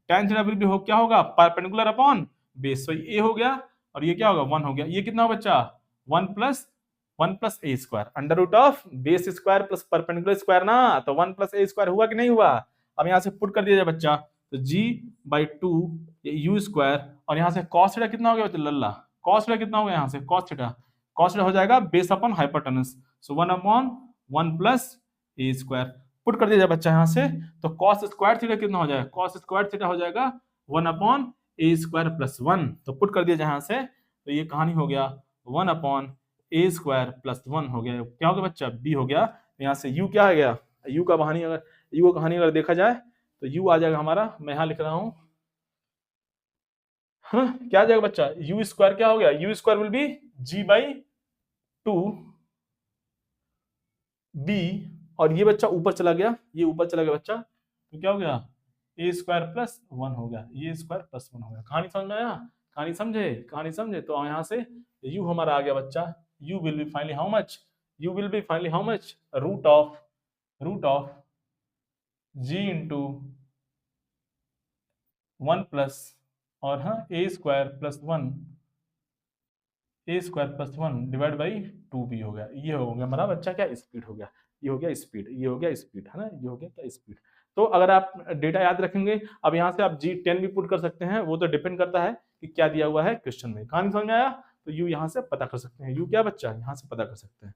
टेन थीटा विल बी हो क्या होगा? Perpendicular upon base. तो ये हो गया, और ये क्या होगा? 1 हो गया। ये कितना हो बच्चा? 1 plus a square, under root of base square plus perpendicular square ना, तो 1 प्लस ए स्क्वायर हुआ कि नहीं हुआ? अब यहाँ से पुट कर दिया जाए बच्चा, तो जी बाई टू यू स्क्वायर, और यहाँ से कॉस थीटा कितना हो गया बच्चा? लल्ला कॉस थीटा कितना हो गया? यहाँ से कॉस थीटा हो जाएगा base upon hypotenuse, so 1 upon 1 plus a square. Put कर दिया जाए बच्चा यहाँ से, तो कॉस स्क्वायर थीटा कितना हो जाएगा? कॉस स्क्वायर थीटा हो जाएगा 1 अपॉन ए स्क्वायर प्लस 1। तो पुट कर दिया जाए यहाँ से, तो ये कहानी हो गया 1 अपॉन ए स्क्वायर प्लस 1 हो गया। क्या हो गया बच्चा? बी हो गया। यहाँ से यू क्या आ गया? यू का कहानी अगर देखा जाए तो यू आ जाएगा हमारा, मैं यहाँ लिख रहा हूँ, हाँ क्या आ जाएगा बच्चा? यू स्क्वायर क्या हो गया? U square will be g by two b, और ये बच्चा ऊपर चला गया, ये ऊपर चला गया बच्चा, तो क्या हो गया? ए स्क्वायर प्लस 1 हो गया, ये स्क्वायर प्लस 1 हो गया। कहानी समझ में आया? कहानी समझे? तो यहाँ से u हमारा आ गया बच्चा, u will be finally how much? u will be finally how much? Root of g into 1 plus, और हाँ a square plus 1, a square plus 1 divide by 2b हो गया। ये हो गया हमारा बच्चा क्या? स्पीड हो गया। ये हो गया स्पीड, ये हो गया स्पीड, है ना, ये हो गया क्या? स्पीड। तो अगर आप डेटा याद रखेंगे, अब यहाँ से आप G10 भी पुट कर सकते हैं, वो तो डिपेंड करता है कि क्या दिया हुआ है क्वेश्चन में। कहानी समझ में आया? तो यू यहाँ से पता कर सकते हैं, यू क्या बच्चा? यहाँ से पता कर सकते हैं।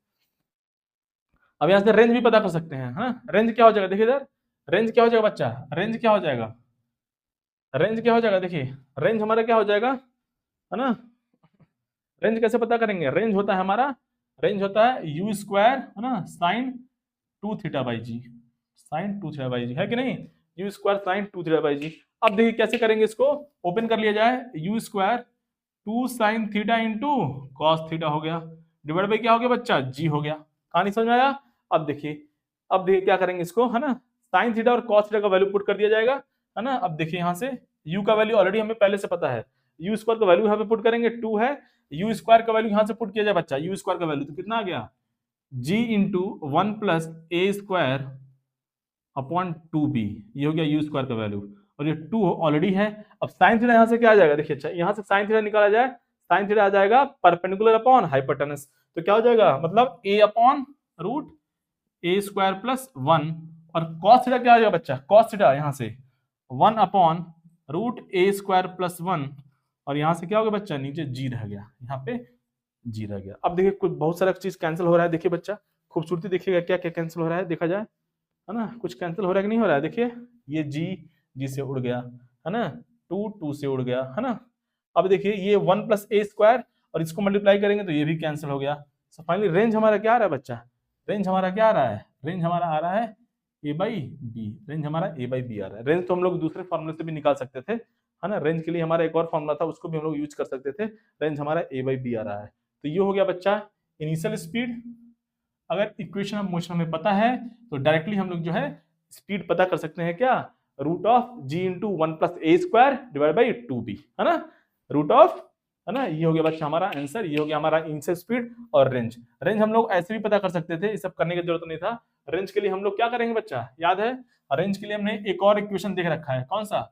अब यहाँ से रेंज भी पता कर सकते हैं, है ना। रेंज क्या हो जाएगा? देखिए इधर, रेंज क्या हो जाएगा बच्चा? रेंज क्या हो जाएगा? रेंज क्या हो जाएगा? देखिए रेंज हमारा क्या हो जाएगा, है ना। रेंज कैसे पता करेंगे? रेंज होता है हमारा, रेंज होता है यू स्क्वायर, है ना, sine 2 theta by g, sine 2 theta by g, है कि नहीं? U square sine 2 theta by g. अब देखिए कैसे करेंगे इसको, ओपन कर लिया जाए, u square 2 sine theta into cos theta हो गया, डिवाइड बाई क्या हो गया बच्चा? जी हो गया। कहानी समझ में आया? अब देखिए क्या करेंगे इसको, है ना, साइन थीटा और कॉस थीटा का वैल्यू पुट कर दिया जाएगा, है ना। अब देखिए यहाँ से यू का वैल्यू ऑलरेडी हमें पहले से पता है, यू स्क्वायर का वैल्यू यहाँ पे पुट करेंगे 2 है, यू स्क्वायर का वैल्यू यहाँ से पुट किया जाए बच्चा, यू स्क्वायर का वैल्यू तो कितना आ गया? जी into 1 plus a square upon 2b, ये हो गया यू स्क्वायर का वैल्यू, और ये 2 ऑलरेडी है। अब साइन थीटा यहाँ से क्या आ जाएगा? देखिए अच्छा, यहाँ से साइन थीटा निकाला जाए, साइन थीटा आ जाएगा परपेंडिकुलर अपॉन हाइपोटेनस, तो क्या हो जाएगा? मतलब a upon root a square plus 1, और कॉस थीटा क्या आ जाएगा बच्चा? कॉस थीटा यहाँ से 1 upon root a square plus 1, और यहाँ से क्या हो गया बच्चा? नीचे जी रह गया, यहाँ पे जी रह गया। अब देखिए कुछ बहुत सारा चीज कैंसिल हो रहा है, देखिए बच्चा खूबसूरती देखिएगा क्या क्या कैंसिल हो रहा है, देखा जाए, है ना। कुछ कैंसिल हो रहा है कि नहीं हो रहा है? देखिए ये जी से उड़ गया, है ना, 2 से उड़ गया, है ना। अब देखिए ये 1 प्लस ए स्क्वायर, और इसको मल्टीप्लाई करेंगे तो ये भी कैंसिल हो गया। सो फाइनली रेंज हमारा क्या आ रहा है बच्चा? रेंज हमारा क्या आ रहा है? रेंज हमारा आ रहा है ए बाई बी, रेंज हमारा ए बाई बी आ रहा है। रेंज तो हम लोग दूसरे फॉर्मूले से भी निकाल सकते थे, है ना, रेंज के लिए हमारा एक और फॉर्मूला था, उसको भी हम लोग यूज कर सकते थे। रेंज हमारा ए बाई बी आ रहा है। तो ये हो गया बच्चा इनिशियल स्पीड। अगर इक्वेशन ऑफ मोशन हमें पता है तो डायरेक्टली हम लोग जो है स्पीड पता कर सकते हैं, क्या? Root of g into 1 plus a square divide by 2b, है ना, रूट ऑफ, है ना। ये हो गया बच्चा हमारा आंसर, ये हो गया हमारा इनिशियल स्पीड और रेंज। रेंज हम लोग ऐसे भी पता कर सकते थे, ये सब करने की जरूरत नहीं था। रेंज के लिए हम लोग क्या करेंगे बच्चा? याद है, रेंज के लिए हमने एक और इक्वेशन देख रखा है, कौन सा?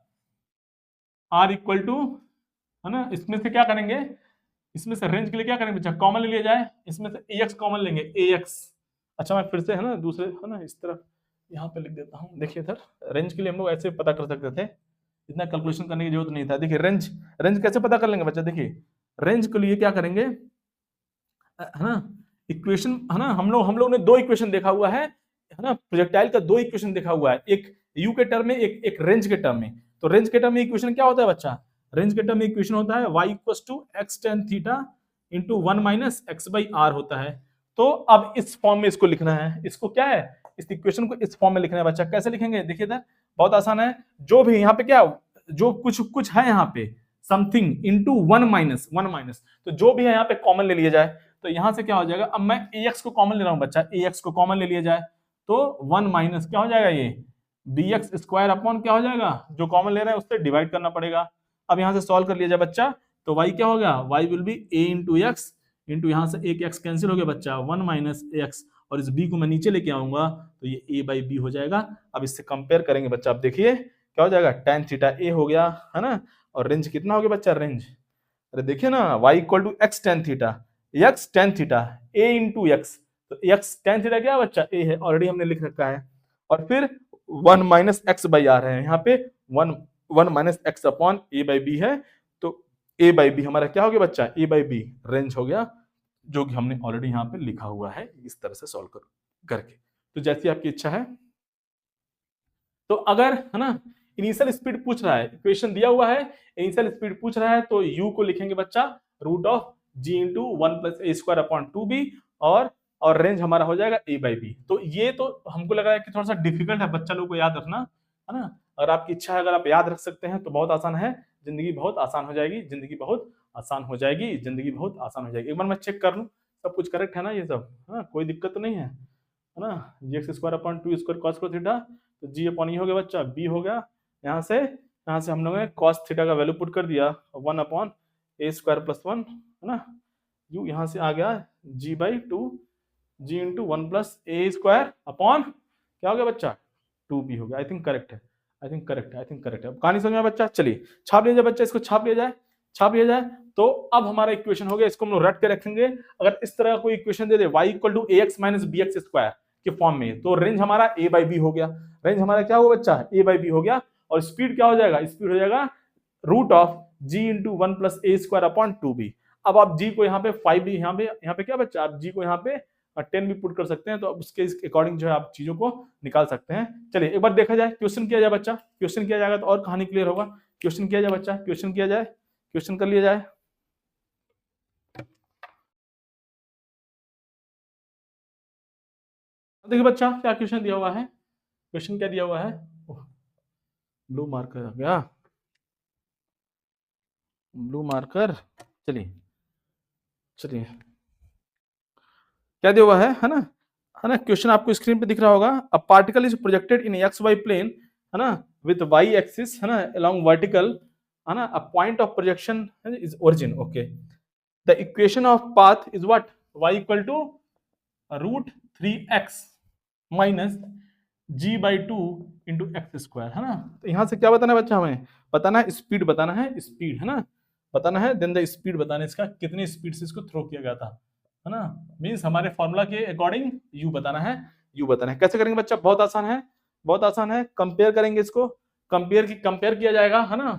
आर इक्वल टू, है ना, इसमें से क्या करेंगे, इसमें से रेंज के लिए क्या करेंगे बच्चा? कॉमन ले लिया जाए, इसमें से ax कॉमन लेंगे, ax। अच्छा मैं फिर से, है ना, दूसरे, है ना, इस तरफ यहाँ पे लिख देता हूँ। देखिए इधर रेंज के लिए हम लोग ऐसे पता कर सकते थे, इतना कैलकुलेशन करने की जरूरत नहीं था। देखिए रेंज, रेंज कैसे पता कर लेंगे बच्चा? देखिए रेंज के लिए क्या करेंगे, है ना, इक्वेशन, है ना, हम लोग ने दो इक्वेशन देखा हुआ है ना, प्रोजेक्टाइल का दो इक्वेशन देखा हुआ है, एक यू के टर्म में, एक रेंज के टर्म में। तो रेंज के टर्म में इक्वेशन क्या होता है बच्चा? रेंज के टर्म में इक्वेशन होता है y equals to x tan theta into 1 minus x by r होता है। तो अब इस फॉर्म में इसको लिखना है, इसको क्या है, इस इक्वेशन को इस फॉर्म में लिखना है बच्चा। कैसे लिखेंगे? देखिए इधर बहुत आसान है। जो भी यहाँ पे क्या, जो कुछ कुछ है यहाँ पे समथिंग इंटू वन माइनस, तो जो भी है यहाँ पे कॉमन ले लिया जाए, तो यहाँ से क्या हो जाएगा, अब मैं ax को कॉमन ले रहा हूँ बच्चा, ax को कॉमन ले लिया जाए तो वन माइनस क्या हो जाएगा, ये bx स्क्वायर अपॉन क्या हो जाएगा, जो कॉमन ले रहे हैं उससे डिवाइड करना पड़ेगा। अब यहाँ से सॉल्व कर लिया जाए बच्चा, तो y क्या हो गया, y will be a into x, into यहाँ से एक x कैंसिल हो गया बच्चा, वन माइनस एक्स, और इस b को मैं नीचे लेके आऊंगा तो ये a बाई बी हो जाएगा। अब इससे कंपेयर करेंगे बच्चा, अब देखिए क्या हो जाएगा, tan थीटा a हो गया है ना, और रेंज कितना हो गया बच्चा, रेंज, अरे देखिए ना y equal to x tan theta, x tan theta a into x, तो एक्स टेन थीटा क्या है बच्चा, a है, ऑलरेडी हमने लिख रखा है, और फिर one minus x by r है, यहाँ पे one minus x upon a by b है, तो ए बाई बी हमारा क्या हो गया बच्चा, ए बाई बी रेंज हो गया, जो कि हमने ऑलरेडी यहाँ पे लिखा हुआ है इस तरह से सॉल्व करके। तो जैसी आपकी इच्छा है, तो अगर है ना इनिशियल स्पीड पूछ रहा है, इक्वेशन दिया हुआ है, इनिशियल स्पीड पूछ रहा है, तो u को लिखेंगे बच्चा root of g into one plus a square upon two b, और रेंज हमारा हो जाएगा a बाई बी। तो ये तो हमको लगा है कि थोड़ा सा डिफिकल्ट है बच्चा लोग को याद रखना, है ना, अगर आपकी इच्छा है, अगर आप याद रख सकते हैं तो बहुत आसान है, जिंदगी बहुत आसान हो जाएगी, जिंदगी बहुत आसान हो जाएगी, जिंदगी बहुत आसान हो जाएगी। एक बार मैं चेक कर लूँ सब कुछ करेक्ट है ना, ये सब है ना, कोई दिक्कत तो नहीं है ना, g x square upon two square cos को थीटा, तो जी अपॉन ई हो गया बच्चा, बी हो गया, यहाँ से हम लोगों ने कॉस थीटा का वैल्यू पुट कर दिया, one upon a square plus one है ना, यू यहाँ से आ गया g by two, g into one plus a square upon क्या हो गया बच्चा, टू बी हो गया। आई थिंक करेक्ट है, आई थिंक करेक्ट है, आई थिंक करेक्ट है। कहानी समझ में बच्चा, चलिए छाप लिया जाए बच्चा, इसको छाप लिया जाए, छाप लिया जाए, तो अब हमारा इक्वेशन हो गया, इसको हम लोग रट के रखेंगे। अगर इस तरह कोई इक्वेशन दे दे y equal to a x minus b x square के फॉर्म में, तो रेंज हमारा a बाई बी हो गया, रेंज हमारा क्या हुआ बच्चा, a बाई बी हो गया, और स्पीड क्या हो जाएगा, स्पीड हो जाएगा root of g into one plus a square upon two b. अब आप g को यहाँ पे फाइव भी, यहाँ पे क्या बच्चा, आप g को यहाँ पे 10 भी पुट कर सकते हैं, तो उसके अकॉर्डिंग जो है आप चीजों को निकाल सकते हैं। चलिए एक बार देखा जाए, क्वेश्चन किया जाए बच्चा, क्वेश्चन किया जाएगा तो और कहानी क्लियर होगा। क्वेश्चन किया जाए बच्चा, क्वेश्चन किया जाए, क्वेश्चन कर लिया जाए। देखिए बच्चा क्या क्वेश्चन दिया हुआ है, क्वेश्चन क्या दिया हुआ है, ब्लू मार्कर आ गया, ब्लू मार्कर, चलिए चलिए क्या दिया हुआ है है ना, क्वेश्चन आपको स्क्रीन पे दिख रहा होगा। A particle is projected in x y plane है ना, विद वाई एक्सिस है ना अलोंग वर्टिकल है ना, a point of projection is origin, okay, the equation of path is what, y equal to root three x minus g by two into x square है ना। तो यहाँ से क्या बताना है बच्चा, हमें बताना है स्पीड, बताना है स्पीड है ना, बताना है, देन द स्पीड बताना है इसका, कितनी स्पीड से इसको थ्रो किया गया था है ना, मीन्स हमारे फॉर्मूला के अकॉर्डिंग यू बताना है, यू बताना है। कैसे करेंगे बच्चा, बहुत आसान है, बहुत आसान है, कंपेयर करेंगे इसको, कंपेयर किया जाएगा है ना,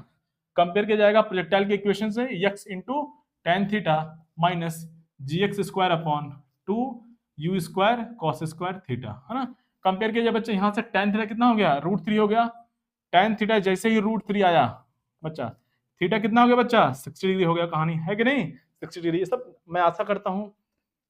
कंपेयर किया जाएगा प्रोजेक्टाइल के इक्वेशन से, x into tan theta minus g x square upon two u square cos square theta है ना। कंपेयर किया जाए बच्चे, यहाँ से टेन थीटा कितना हो गया, रूट थ्री हो गया, टेन थीटा जैसे ही रूट थ्री आया बच्चा, थीटा कितना हो गया बच्चा, 60 डिग्री हो गया, कहानी है कि नहीं, 60 डिग्री। ये सब मैं आशा करता हूँ,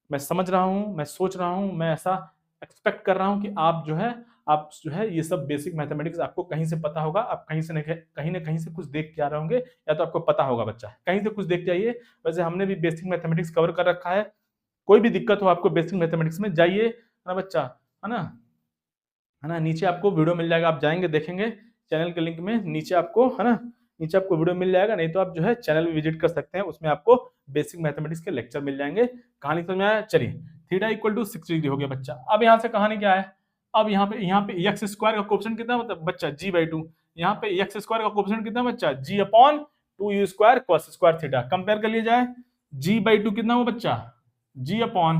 मैं समझ रहा हूँ, मैं सोच रहा हूँ, मैं ऐसा एक्सपेक्ट कर रहा हूँ कि आप जो है ये सब बेसिक मैथमेटिक्स आपको कहीं से पता होगा, आप कहीं ना कहीं से कुछ देख के आ रहे होंगे, या तो आपको पता होगा बच्चा, कहीं से कुछ देख के आइए। वैसे हमने भी बेसिक मैथमेटिक्स कवर कर रखा है, कोई भी दिक्कत हो आपको बेसिक मैथमेटिक्स में, जाइए है ना बच्चा, है ना, नीचे आपको वीडियो मिल जाएगा, आप जाएंगे देखेंगे चैनल के लिंक में, नीचे आपको है ना, नीचे आपको वीडियो मिल जाएगा, नहीं तो आप जो है चैनल भी विजिट कर सकते हैं, उसमें आपको बेसिक मैथमेटिक्स के लेक्चर मिल जाएंगे। कहानी समझ में आया, चलिए थीटा इक्वल टू 60 डिग्री हो गया बच्चा। अब यहाँ से कहानी क्या है, अब यहाँ पे एक्स स्क्वायर का कोएफिशिएंट कितना मतलब बच्चा, जी बाई टू, यहाँ पे एक्स स्क्वायर का कोएफिशिएंट कितना बच्चा, g upon two u square cos square theta. Compare कर लिया जाए, जी बाई टू कितना हुआ बच्चा, g upon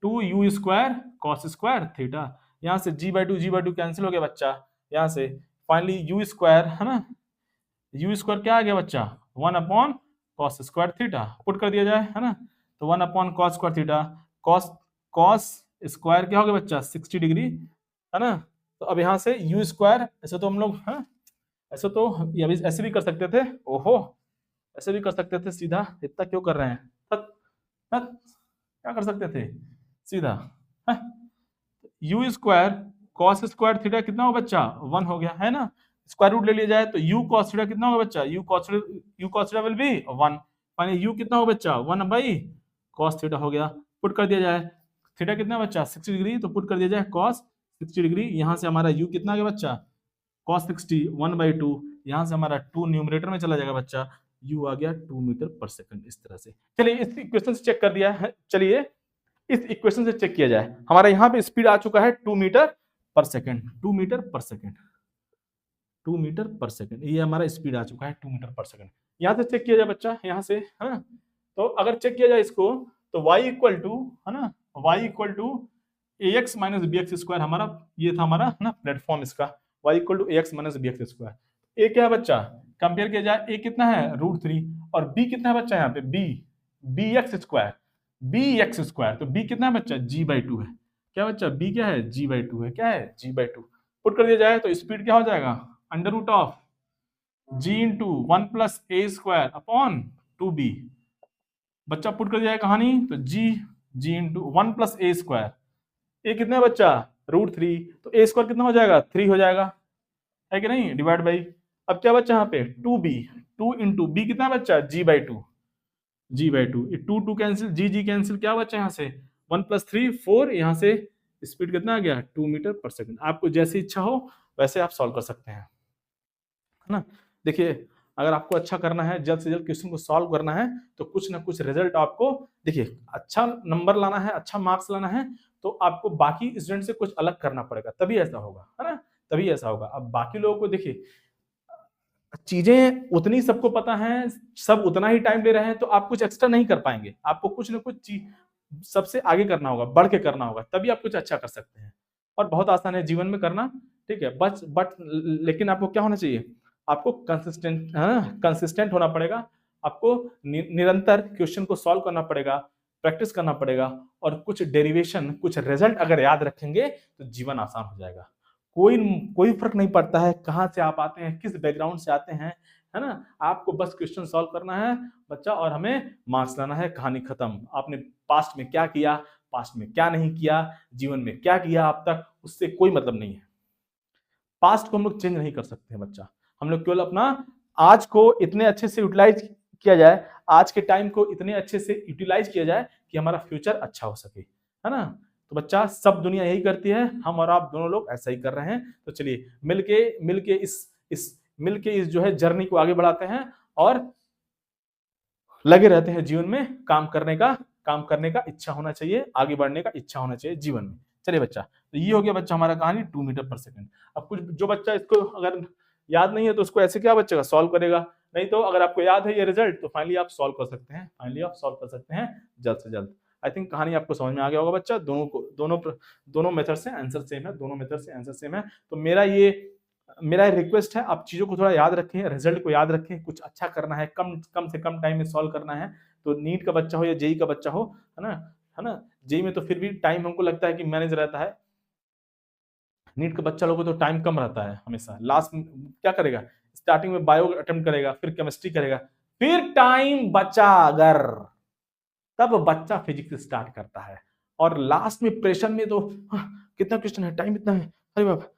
two u square cos square theta, यहाँ से जी बाई टू कैंसिल हो गया बच्चा, यहाँ से फाइनली यू स्क्वायर है ना, यू स्क्वायर क्या आ गया बच्चा, one upon cos square theta, put कर दिया जाए है ना, तो one upon cos square theta, cos square क्या हो गया बच्चा, 60 डिग्री है ना। तो अब यहाँ से यू स्क्वायर, ऐसे तो हम लोग है, ऐसे तो ये अभी ऐसे भी कर सकते थे, ओहो ऐसे भी कर सकते थे सीधा, इतना क्यों कर रहे हैं, क्या कर सकते थे सीधा, you square cos square theta कितना होगा बच्चा 1 हो गया है ना। स्क्वायर रूट ले लिया जाए तो u cos थीटा कितना होगा बच्चा u cos theta will be 1, माने u कितना होगा बच्चा 1 बाई cos थीटा हो गया। पुट कर दिया जाए थीटा कितना है बच्चा 60 डिग्री, तो पुट कर दिया जाए cos 60 डिग्री। यहां से हमारा u कितना आ गया बच्चा cos 60 1/2, यहां से हमारा 2 न्यूमरेटर में चला जाएगा बच्चा, u आ गया 2 मीटर पर सेकंड। इस तरह से चलिए इस इक्वेशन से चेक कर दिया है। चलिए इस इक्वेशन से चेक किया जाए, हमारा यहाँ पे स्पीड आ चुका है 2 मीटर पर सेकंड, 2 मीटर पर सेकंड, 2 मीटर पर सेकंड, ये हमारा स्पीड आ चुका है 2 मीटर पर सेकंड। यहाँ से चेक किया जाए बच्चा, यहाँ से है ना, तो अगर चेक किया जाए इसको तो y इक्वल टू है ना, y equal to ax minus b x square, हमारा ये था हमारा है ना प्लेटफॉर्म इसका, y equal to ax minus b x square. a क्या है बच्चा, कंपेयर किया जाए a कितना है √3 और b कितना है बच्चा यहाँ पे b x square, bx square, तो b कितना है बच्चा g/2 है। क्या बच्चा b क्या है g/2 है, क्या है g/2। पुट कर दिया जाए तो स्पीड क्या हो जाएगा under root of g into 1 plus a square upon 2b। बच्चा पुट कर दिया है कहानी तो g into 1 plus a square, a कितना है बच्चा √3, तो a स्क्वायर कितना हो जाएगा 3 हो जाएगा, है कि नहीं, डिवाइड बाई, अब क्या बच्चा यहाँ पे 2b, 2 इंटू b कितना है बच्चा g/2, ये 2 कैंसिल, g कैंसिल, क्या बच्चा यहाँ से 1 प्लस 3 4, यहाँ से स्पीड कितना आ गया 2 मीटर पर सेकंड। आपको जैसी इच्छा हो वैसे आप सॉल्व कर सकते हैं, है ना। देखिए अगर आपको अच्छा करना है, जल्द से जल्द क्वेश्चन को सॉल्व करना है, तो कुछ ना कुछ रिजल्ट आपको, देखिए अच्छा नंबर लाना है, अच्छा मार्क्स लाना है, तो आपको बाकी स्टूडेंट से कुछ अलग करना पड़ेगा, तभी ऐसा होगा, है ना, तभी ऐसा होगा। अब बाकी लोगों को देखिए चीजें उतनी सबको पता है, सब उतना ही टाइम ले रहे हैं, तो आप कुछ एक्स्ट्रा नहीं कर पाएंगे, आपको कुछ ना कुछ चीज सबसे आगे करना होगा, बढ़ के करना होगा, तभी आप कुछ अच्छा कर सकते हैं। और बहुत आसान है जीवन में करना, ठीक है, बट लेकिन आपको क्या होना चाहिए, आपको कंसिस्टेंट होना पड़ेगा, आपको निरंतर क्वेश्चन को सॉल्व करना पड़ेगा, प्रैक्टिस करना पड़ेगा, और कुछ डेरिवेशन, कुछ रिजल्ट अगर याद रखेंगे तो जीवन आसान हो जाएगा। कोई फर्क नहीं पड़ता है कहाँ से आप आते हैं, किस बैकग्राउंड से आते हैं, है ना, आपको बस क्वेश्चन सॉल्व करना है बच्चा, और हमें मार्क्स लाना है, कहानी खत्म। आपने पास्ट में क्या किया, पास्ट में क्या नहीं किया, जीवन में क्या किया अब तक, उससे कोई मतलब नहीं है। पास्ट को हम लोग चेंज नहीं कर सकते हैं बच्चा, हम लोग केवल अपना आज को इतने अच्छे से यूटिलाइज किया जाए, आज के टाइम को इतने अच्छे से यूटिलाइज किया जाए कि हमारा फ्यूचर अच्छा हो सके, है ना। तो बच्चा सब दुनिया यही करती है, हम और आप दोनों लोग ऐसा ही कर रहे हैं। तो चलिए मिलके इस जो है जर्नी को आगे बढ़ाते हैं, और लगे रहते हैं जीवन में, काम करने का इच्छा होना चाहिए, आगे बढ़ने का इच्छा होना चाहिए जीवन में। चलिए बच्चा, तो ये हो गया बच्चा हमारा कहानी 2 मीटर पर सेकंड। अब कुछ जो बच्चा इसको अगर याद नहीं है तो उसको ऐसे क्या बच्चा सॉल्व करेगा, नहीं तो अगर आपको याद है ये रिजल्ट तो फाइनली आप सॉल्व कर सकते हैं, जल्द से जल्द। आई थिंक कहानी आपको समझ में आ गया होगा बच्चा, दोनों मेथड से आंसर सेम है, तो मेरा रिक्वेस्ट है आप चीजों को थोड़ा याद रखें, रिजल्ट को याद रखें, कुछ अच्छा करना है, कम से कम टाइम में सॉल्व करना है। तो नीट का बच्चा हो या जेई का बच्चा हो, है ना, जेई में तो फिर भी टाइम हमको लगता है कि मैनेज रहता है, नीट का बच्चा लोगों को तो टाइम कम रहता है हमेशा। लास्ट में क्या करेगा, स्टार्टिंग में बायो अटेम्प्ट करेगा, फिर केमिस्ट्री करेगा, फिर टाइम बचा अगर तब बच्चा फिजिक्स स्टार्ट करता है, और लास्ट में प्रेशर में तो कितना क्वेश्चन है, टाइम इतना है, अरे बाप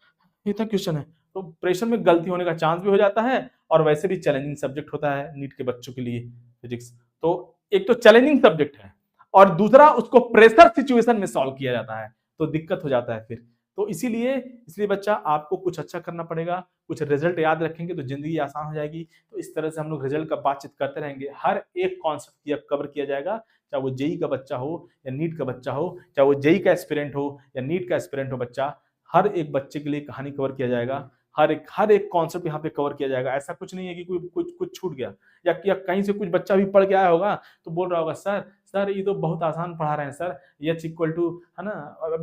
इतना क्वेश्चन है, तो प्रेशर में गलती होने का चांस भी हो जाता है, और वैसे भी चैलेंजिंग सब्जेक्ट होता है नीट के बच्चों के लिए फिजिक्स। तो एक तो चैलेंजिंग सब्जेक्ट है, और दूसरा उसको प्रेशर सिचुएशन में सॉल्व किया जाता है, तो दिक्कत हो जाता है फिर। तो इसीलिए बच्चा आपको कुछ अच्छा करना पड़ेगा, कुछ रिजल्ट याद रखेंगे तो जिंदगी आसान हो जाएगी। तो इस तरह से हम लोग रिजल्ट का बातचीत करते रहेंगे, हर एक कॉन्सेप्ट कवर किया जाएगा, चाहे वो जेई का बच्चा हो या नीट का बच्चा हो, चाहे वो जेई का एस्पिरेंट हो या नीट का एस्पिरेंट हो बच्चा, हर एक बच्चे के लिए कहानी कवर किया जाएगा, हर एक कॉन्सेप्ट यहाँ पे कवर किया जाएगा। ऐसा कुछ नहीं है कि कुछ छूट गया, या कहीं से कुछ बच्चा भी पढ़ के आया होगा तो बोल रहा होगा सर ये तो बहुत आसान पढ़ा रहे हैं सर, एच इक्वल टू, है ना,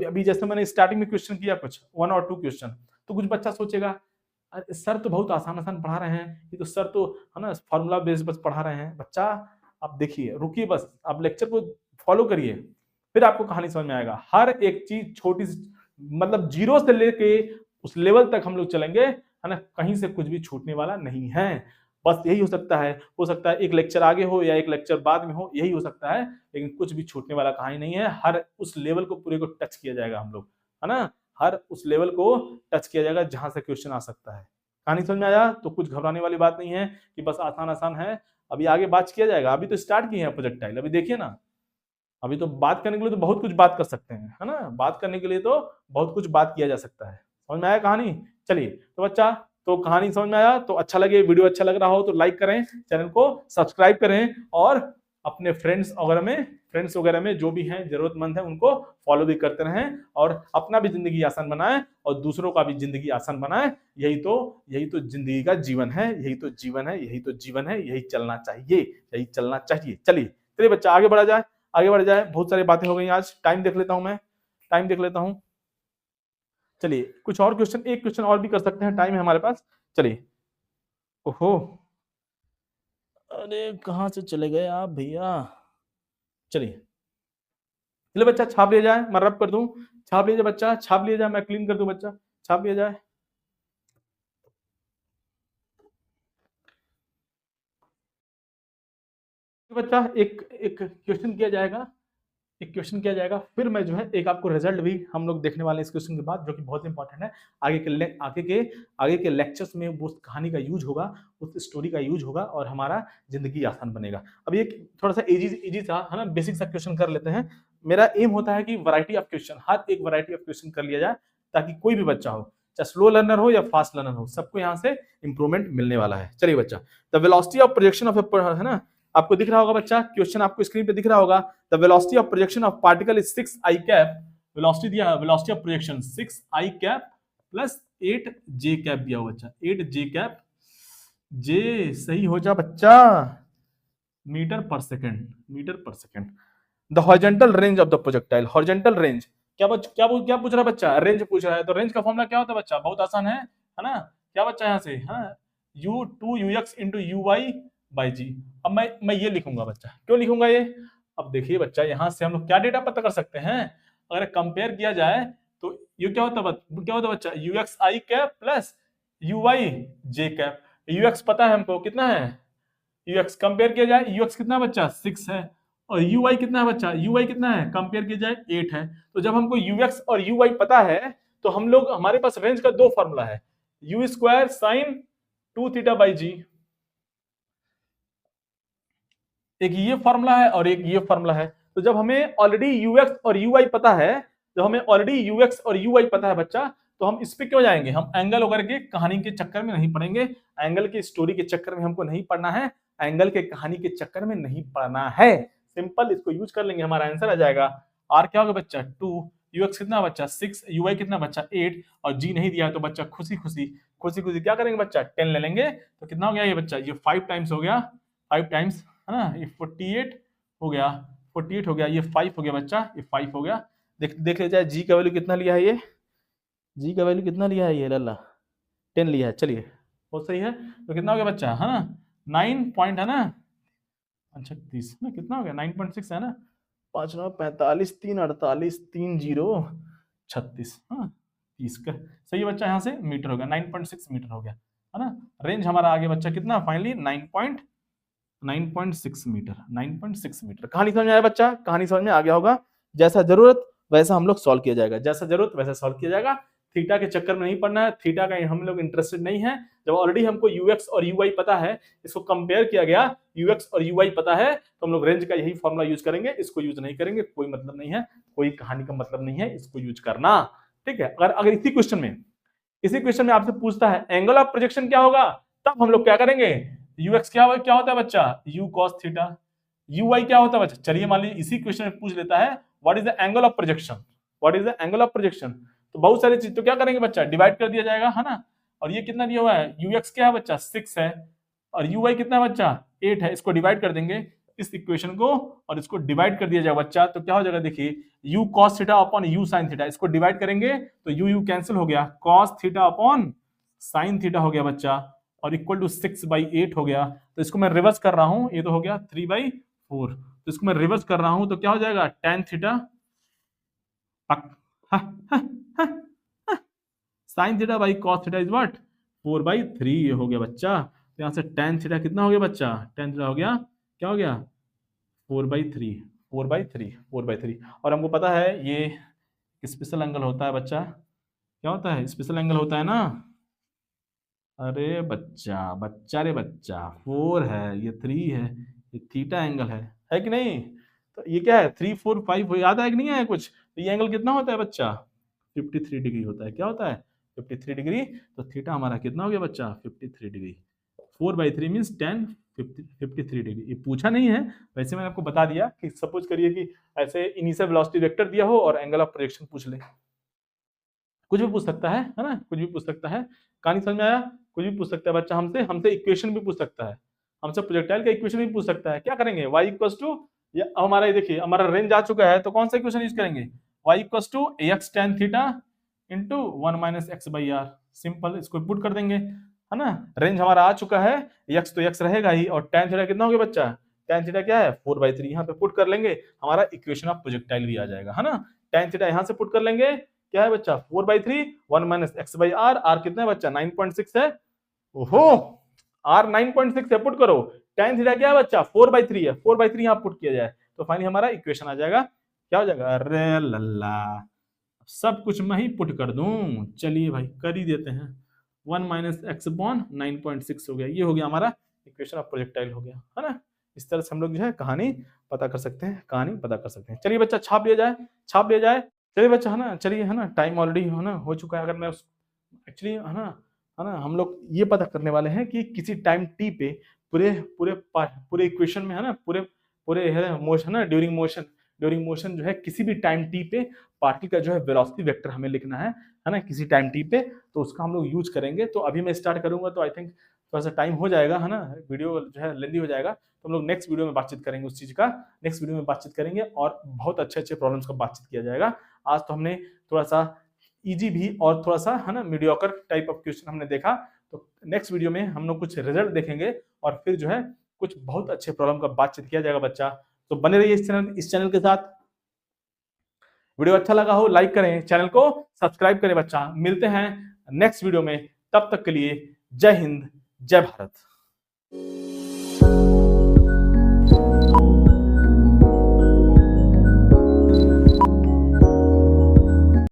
अभी जैसे मैंने स्टार्टिंग में क्वेश्चन किया कुछ 1 और 2 क्वेश्चन, तो कुछ बच्चा सोचेगा अरे सर तो बहुत आसान पढ़ा रहे हैं, ये तो सर तो है ना फॉर्मूला बेस्ड बस पढ़ा रहे हैं। बच्चा आप देखिए, रुकिए, बस आप लेक्चर को फॉलो करिए, फिर आपको कहानी समझ में आएगा। हर एक चीज छोटी, मतलब जीरो से लेके उस लेवल तक हम लोग चलेंगे, है ना, कहीं से कुछ भी छूटने वाला नहीं है। बस यही हो सकता है एक लेक्चर आगे हो या एक लेक्चर बाद में हो, यही हो सकता है, लेकिन कुछ भी छूटने वाला कहानी नहीं है। हर उस लेवल को पूरे को टच किया जाएगा हम लोग, है ना, हर उस लेवल को टच किया जाएगा जहां से क्वेश्चन आ सकता है। कहानी समझ में आया? तो कुछ घबराने वाली बात नहीं है कि बस आसान आसान है, अभी आगे बात किया जाएगा। अभी तो स्टार्ट किए हैं प्रोजेक्टाइल, अभी देखिए ना, अभी तो बात करने के लिए तो बहुत कुछ बात कर सकते हैं, है ना, बात करने के लिए तो बहुत कुछ बात किया जा सकता है। समझ में आया कहानी? चलिए तो बच्चा, तो कहानी समझ में आया तो अच्छा लगे, वीडियो अच्छा लग रहा हो तो लाइक करें, चैनल को सब्सक्राइब करें और अपने फ्रेंड्स वगैरह में जो भी हैं जरूरतमंद है उनको फॉलो भी करते रहें और अपना भी जिंदगी आसान बनाएं और दूसरों का भी जिंदगी आसान बनाएं। यही तो जिंदगी का जीवन है, यही तो जीवन है, यही तो जीवन है, यही चलना चाहिए, यही चलना चाहिए। चलिए चलिए बच्चा आगे बढ़ा जाए, आगे बढ़ जाए। बहुत सारी बातें हो गई आज, टाइम देख लेता हूं मैं, टाइम देख लेता हूं। चलिए कुछ और क्वेश्चन, एक क्वेश्चन और भी कर सकते हैं, टाइम है हमारे पास। चलिए। ओहो, अरे कहां से चले गए आप भैया? चलिए चलिए बच्चा, छाप लिया जाए, मैं रब कर दूं, छाप लिया जाए बच्चा, छाप लिया जाए, मैं क्लीन कर दूं बच्चा, छाप लिया जाए। बच्चा एक एक क्वेश्चन किया जाएगा, एक क्वेश्चन किया जाएगा, फिर मैं जो है एक आपको रिजल्ट भी हम लोग देखने वाले हैं इस क्वेश्चन के बाद, जो कि बहुत इंपॉर्टेंट है। आगे के लेक्चर्स में वो कहानी का यूज होगा, उस स्टोरी का यूज होगा और हमारा जिंदगी आसान बनेगा। अब ये थोड़ा सा इजी इजी सा है ना, बेसिक सा क्वेश्चन कर लेते हैं। मेरा एम होता है कि वैरायटी ऑफ क्वेश्चन, हर एक वैरायटी ऑफ क्वेश्चन कर लिया जाए, ताकि कोई भी बच्चा हो, चाहे स्लो लर्नर हो या फास्ट लर्नर हो, सबको यहाँ से इंप्रूवमेंट मिलने वाला है। चलिए बच्चा, the velocity of projection of है ना, आपको दिख रहा होगा बच्चा, क्वेश्चन आपको स्क्रीन पे दिख रहा होगा। The velocity of projection of particle is 6 i cap, velocity दिया है, velocity of projection 6 i cap plus 8 j cap दिया हुआ बच्चा, 8 j कैप, j सही हो जा बच्चा, मीटर पर सेकंड, मीटर पर second. The horizontal range of the projectile, horizontal range क्या पूछ रहा है बच्चा? रेंज पूछ रहा है, तो रेंज का फॉर्मूला क्या होता है बच्चा? बहुत आसान है ना, क्या बच्चा यहाँ से, हाँ, u2ux into u y by g. अब मैं ये लिखूंगा बच्चा, क्यों लिखूंगा ये? अब देखिए बच्चा, यहां से हम लोग क्या डेटा पता कर सकते हैं, अगर कंपेयर किया जाए तो ये क्या होता है बच्चा, u x i cap plus u y j cap. U x पता है हमको कितना है, यू एक्स कंपेयर किया जाए, यू एक्स कितना बच्चा 6 है, और यू वाई कितना है बच्चा, यू वाई कितना है कंपेयर किया जाए 8 है। तो जब हमको यू एक्स और यू वाई पता है तो हम लोग, हमारे पास रेंज का दो फॉर्मूला है, u square sine 2 theta by g, एक ये फॉर्मूला है और एक ये फॉर्मूला है। तो जब हमें ऑलरेडी यूएक्स और यूवाई पता है, जब हमें ऑलरेडी यूएक्स और यूवाई पता है बच्चा, तो हम इस पे क्यों जाएंगे, हम एंगल वगैरह के कहानी के चक्कर में नहीं पड़ेंगे, एंगल की स्टोरी के चक्कर में हमको नहीं पढ़ना है, एंगल के कहानी के चक्कर में नहीं पढ़ना है। सिंपल इसको यूज कर लेंगे, हमारा आंसर आ जाएगा। आर क्या होगा बच्चा 2, यूएक्स कितना बच्चा 6, यूवाई कितना बच्चा 8, और जी नहीं दिया है तो बच्चा खुशी खुशी क्या करेंगे बच्चा 10 ले लेंगे। तो कितना हो गया ये बच्चा, ये 5 टाइम्स हो गया, 5 टाइम्स है ना, ये 48 हो गया, 48 हो गया, ये 5 हो गया बच्चा, ये 5 हो गया। देख ले जाए जी का वैल्यू कितना लिया है, ये जी का वैल्यू कितना लिया है, ये लल्ला 10 लिया है। चलिए बहुत सही है, तो कितना हो गया बच्चा, है ना 9 पॉइंट, है ना, अच्छा 30 ना, कितना हो गया 9.6 है ना, 5 9 45 3 48 3 0 36, हाँ 30 का सही है बच्चा, यहाँ से मीटर हो गया, 9.6 मीटर हो गया, है ना। रेंज हमारा आगे बच्चा कितना, फाइनली 9.6 मीटर, 9.6 मीटर। कहानी समझ में आया बच्चा? कहानी समझ में आ गया होगा। जैसा जरूरत वैसा हम लोग सॉल्व किया जाएगा, जैसा जरूरत वैसा सॉल्व किया जाएगा। थीटा के चक्कर में नहीं पड़ना है, थीटा का हम लोग इंटरेस्टेड नहीं है। जब ऑलरेडी हमको यूएक्स और यूवाई पता है, इसको कंपेयर किया गया, यूएक्स और यूवाई पता है, तो हम लोग रेंज का यही फॉर्मूला यूज करेंगे, इसको यूज नहीं करेंगे, कोई मतलब नहीं है, कोई कहानी का मतलब नहीं है इसको यूज करना, ठीक है। अगर इसी क्वेश्चन में आपसे पूछता है एंगल ऑफ प्रोजेक्शन क्या होगा, तब हम लोग क्या करेंगे, यूएक्स क्या होता है बच्चा, u cos theta, u y क्या होता है बच्चा। चलिए मान लीजिए इसी क्वेश्चन में पूछ लेता है what is the angle of projection, what is the angle of projection, तो बहुत सारी चीज, तो क्या करेंगे बच्चा, डिवाइड कर दिया जाएगा, है ना। और ये कितना दिया हुआ है, यूएक्स क्या है बच्चा 6 है, और यू वाई कितना है बच्चा 8 है, इसको डिवाइड कर देंगे इस इक्वेशन को, और इसको डिवाइड कर दिया जाएगा बच्चा, तो क्या हो जाएगा देखिए, you cos theta upon you sine theta, इसको डिवाइड करेंगे तो यू कैंसिल हो गया, cos theta upon sine theta हो गया बच्चा, और इक्वल टू 6/8 हो गया। तो इसको मैं रिवर्स कर रहा हूं, ये तो हो गया 3/4, तो इसको मैं रिवर्स कर रहा हूं तो क्या हो जाएगा, tan theta sine theta by cos theta is what 4/3, ये हो गया बच्चा। तो यहाँ से tan थीटा कितना हो गया बच्चा, tan थीटा हो गया, क्या हो गया 4/3, 4/3, 4/3। और हमको पता है ये स्पेशल एंगल होता है बच्चा, क्या होता है? स्पेशल एंगल होता है ना। अरे बच्चा बच्चा रे बच्चा, 4 है, ये 3 है, ये थीटा एंगल है कि नहीं? तो ये क्या है? 3 4 5 याद है कि नहीं है कुछ? तो ये एंगल कितना होता है बच्चा? 53 डिग्री होता है। क्या होता है? 53 डिग्री। तो थीटा हमारा कितना हो गया बच्चा? 53 डिग्री। 4/3 means 10 53 degree. ये पूछा नहीं है, वैसे मैंने आपको बता दिया कि सपोज करिए कि ऐसे इनिशियल वेलोसिटी वेक्टर दिया हो और एंगल ऑफ प्रोजेक्शन पूछ ले। कुछ भी पूछ सकता है ना? कुछ भी पूछ सकता है। कहानी समझ में आया? कुछ भी पूछ सकता है बच्चा हमसे, हमसे इक्वेशन भी पूछ सकता है, हमसे प्रोजेक्टाइल का इक्वेशन भी पूछ सकता है। क्या करेंगे? y इक्वल्स टू, ये हमारा, ये देखिए हमारा रेंज आ चुका है, तो कौन सा इक्वेशन यूज करेंगे? y equals to x tan theta into 1 minus x by r. Simple, इसको पुट कर देंगे, है ना? रेंज हमारा आ चुका है, x तो x रहेगा ही, और tan थीटा कितना हो गया बच्चा? tan थीटा क्या है? 4/3। यहाँ पे पुट कर लेंगे, हमारा इक्वेशन ऑफ प्रोजेक्टाइल भी आ जाएगा, है ना? tan थीटा यहाँ से पुट कर लेंगे, क्या है बच्चा? 4/3, 1 minus x by r. R कितना है बच्चा? 9.6 है। ओहो, आर 9.6 है, पुट करो। tan थीटा क्या है बच्चा? 4/3 है, 4/3 यहाँ पुट किया जाए तो फाइनली हमारा इक्वेशन आ जाएगा। क्या हो जाएगा? अरे लल्ला, सब कुछ मैं ही पुट कर दूं। चलिए भाई कर ही देते हैं। 1 माइनस एक्स बॉन 9.6 हो गया, ये हो गया हमारा इक्वेशन ऑफ प्रोजेक्टाइल हो गया, है ना? इस तरह से हम लोग जो है कहानी पता कर सकते हैं, कहानी पता कर सकते हैं। चलिए बच्चा छाप लिया जाए, छाप लिया जाए। चलिए बच्चा, है ना? चलिए, है ना? टाइम ऑलरेडी है ना हो चुका है। अगर मैं एक्चुअली, है ना, हम लोग ये पता करने वाले हैं कि किसी टाइम टी पे पूरे पूरे पूरे इक्वेशन में, है ना, पूरे पूरे है मोशन, है ना, ड्यूरिंग मोशन जो है किसी भी टाइम टी पे पार्टिकल का जो है वेलोसिटी वेक्टर हमें लिखना है ना, किसी टाइम टी पे, तो उसका हम लोग यूज करेंगे। तो अभी मैं स्टार्ट करूंगा तो आई थिंक थोड़ा सा टाइम हो जाएगा, है ना, वीडियो जो है लेंदी हो जाएगा, तो हम लोग नेक्स्ट वीडियो में बातचीत करेंगे उस चीज का। नेक्स्ट वीडियो में बातचीत करेंगे और बहुत अच्छे अच्छे प्रॉब्लम्स का बातचीत किया जाएगा। आज तो हमने थोड़ा सा इजी भी और थोड़ा सा, है ना, मीडियोकर टाइप ऑफ क्वेश्चन हमने देखा। तो नेक्स्ट वीडियो में हम लोग कुछ रिजल्ट देखेंगे और फिर जो है कुछ बहुत अच्छे प्रॉब्लम का बातचीत किया जाएगा बच्चा। तो बने रहिए इस चैनल के साथ। वीडियो अच्छा लगा हो लाइक करें, चैनल को सब्सक्राइब करें बच्चा। मिलते हैं नेक्स्ट वीडियो में, तब तक के लिए जय हिंद, जय भारत।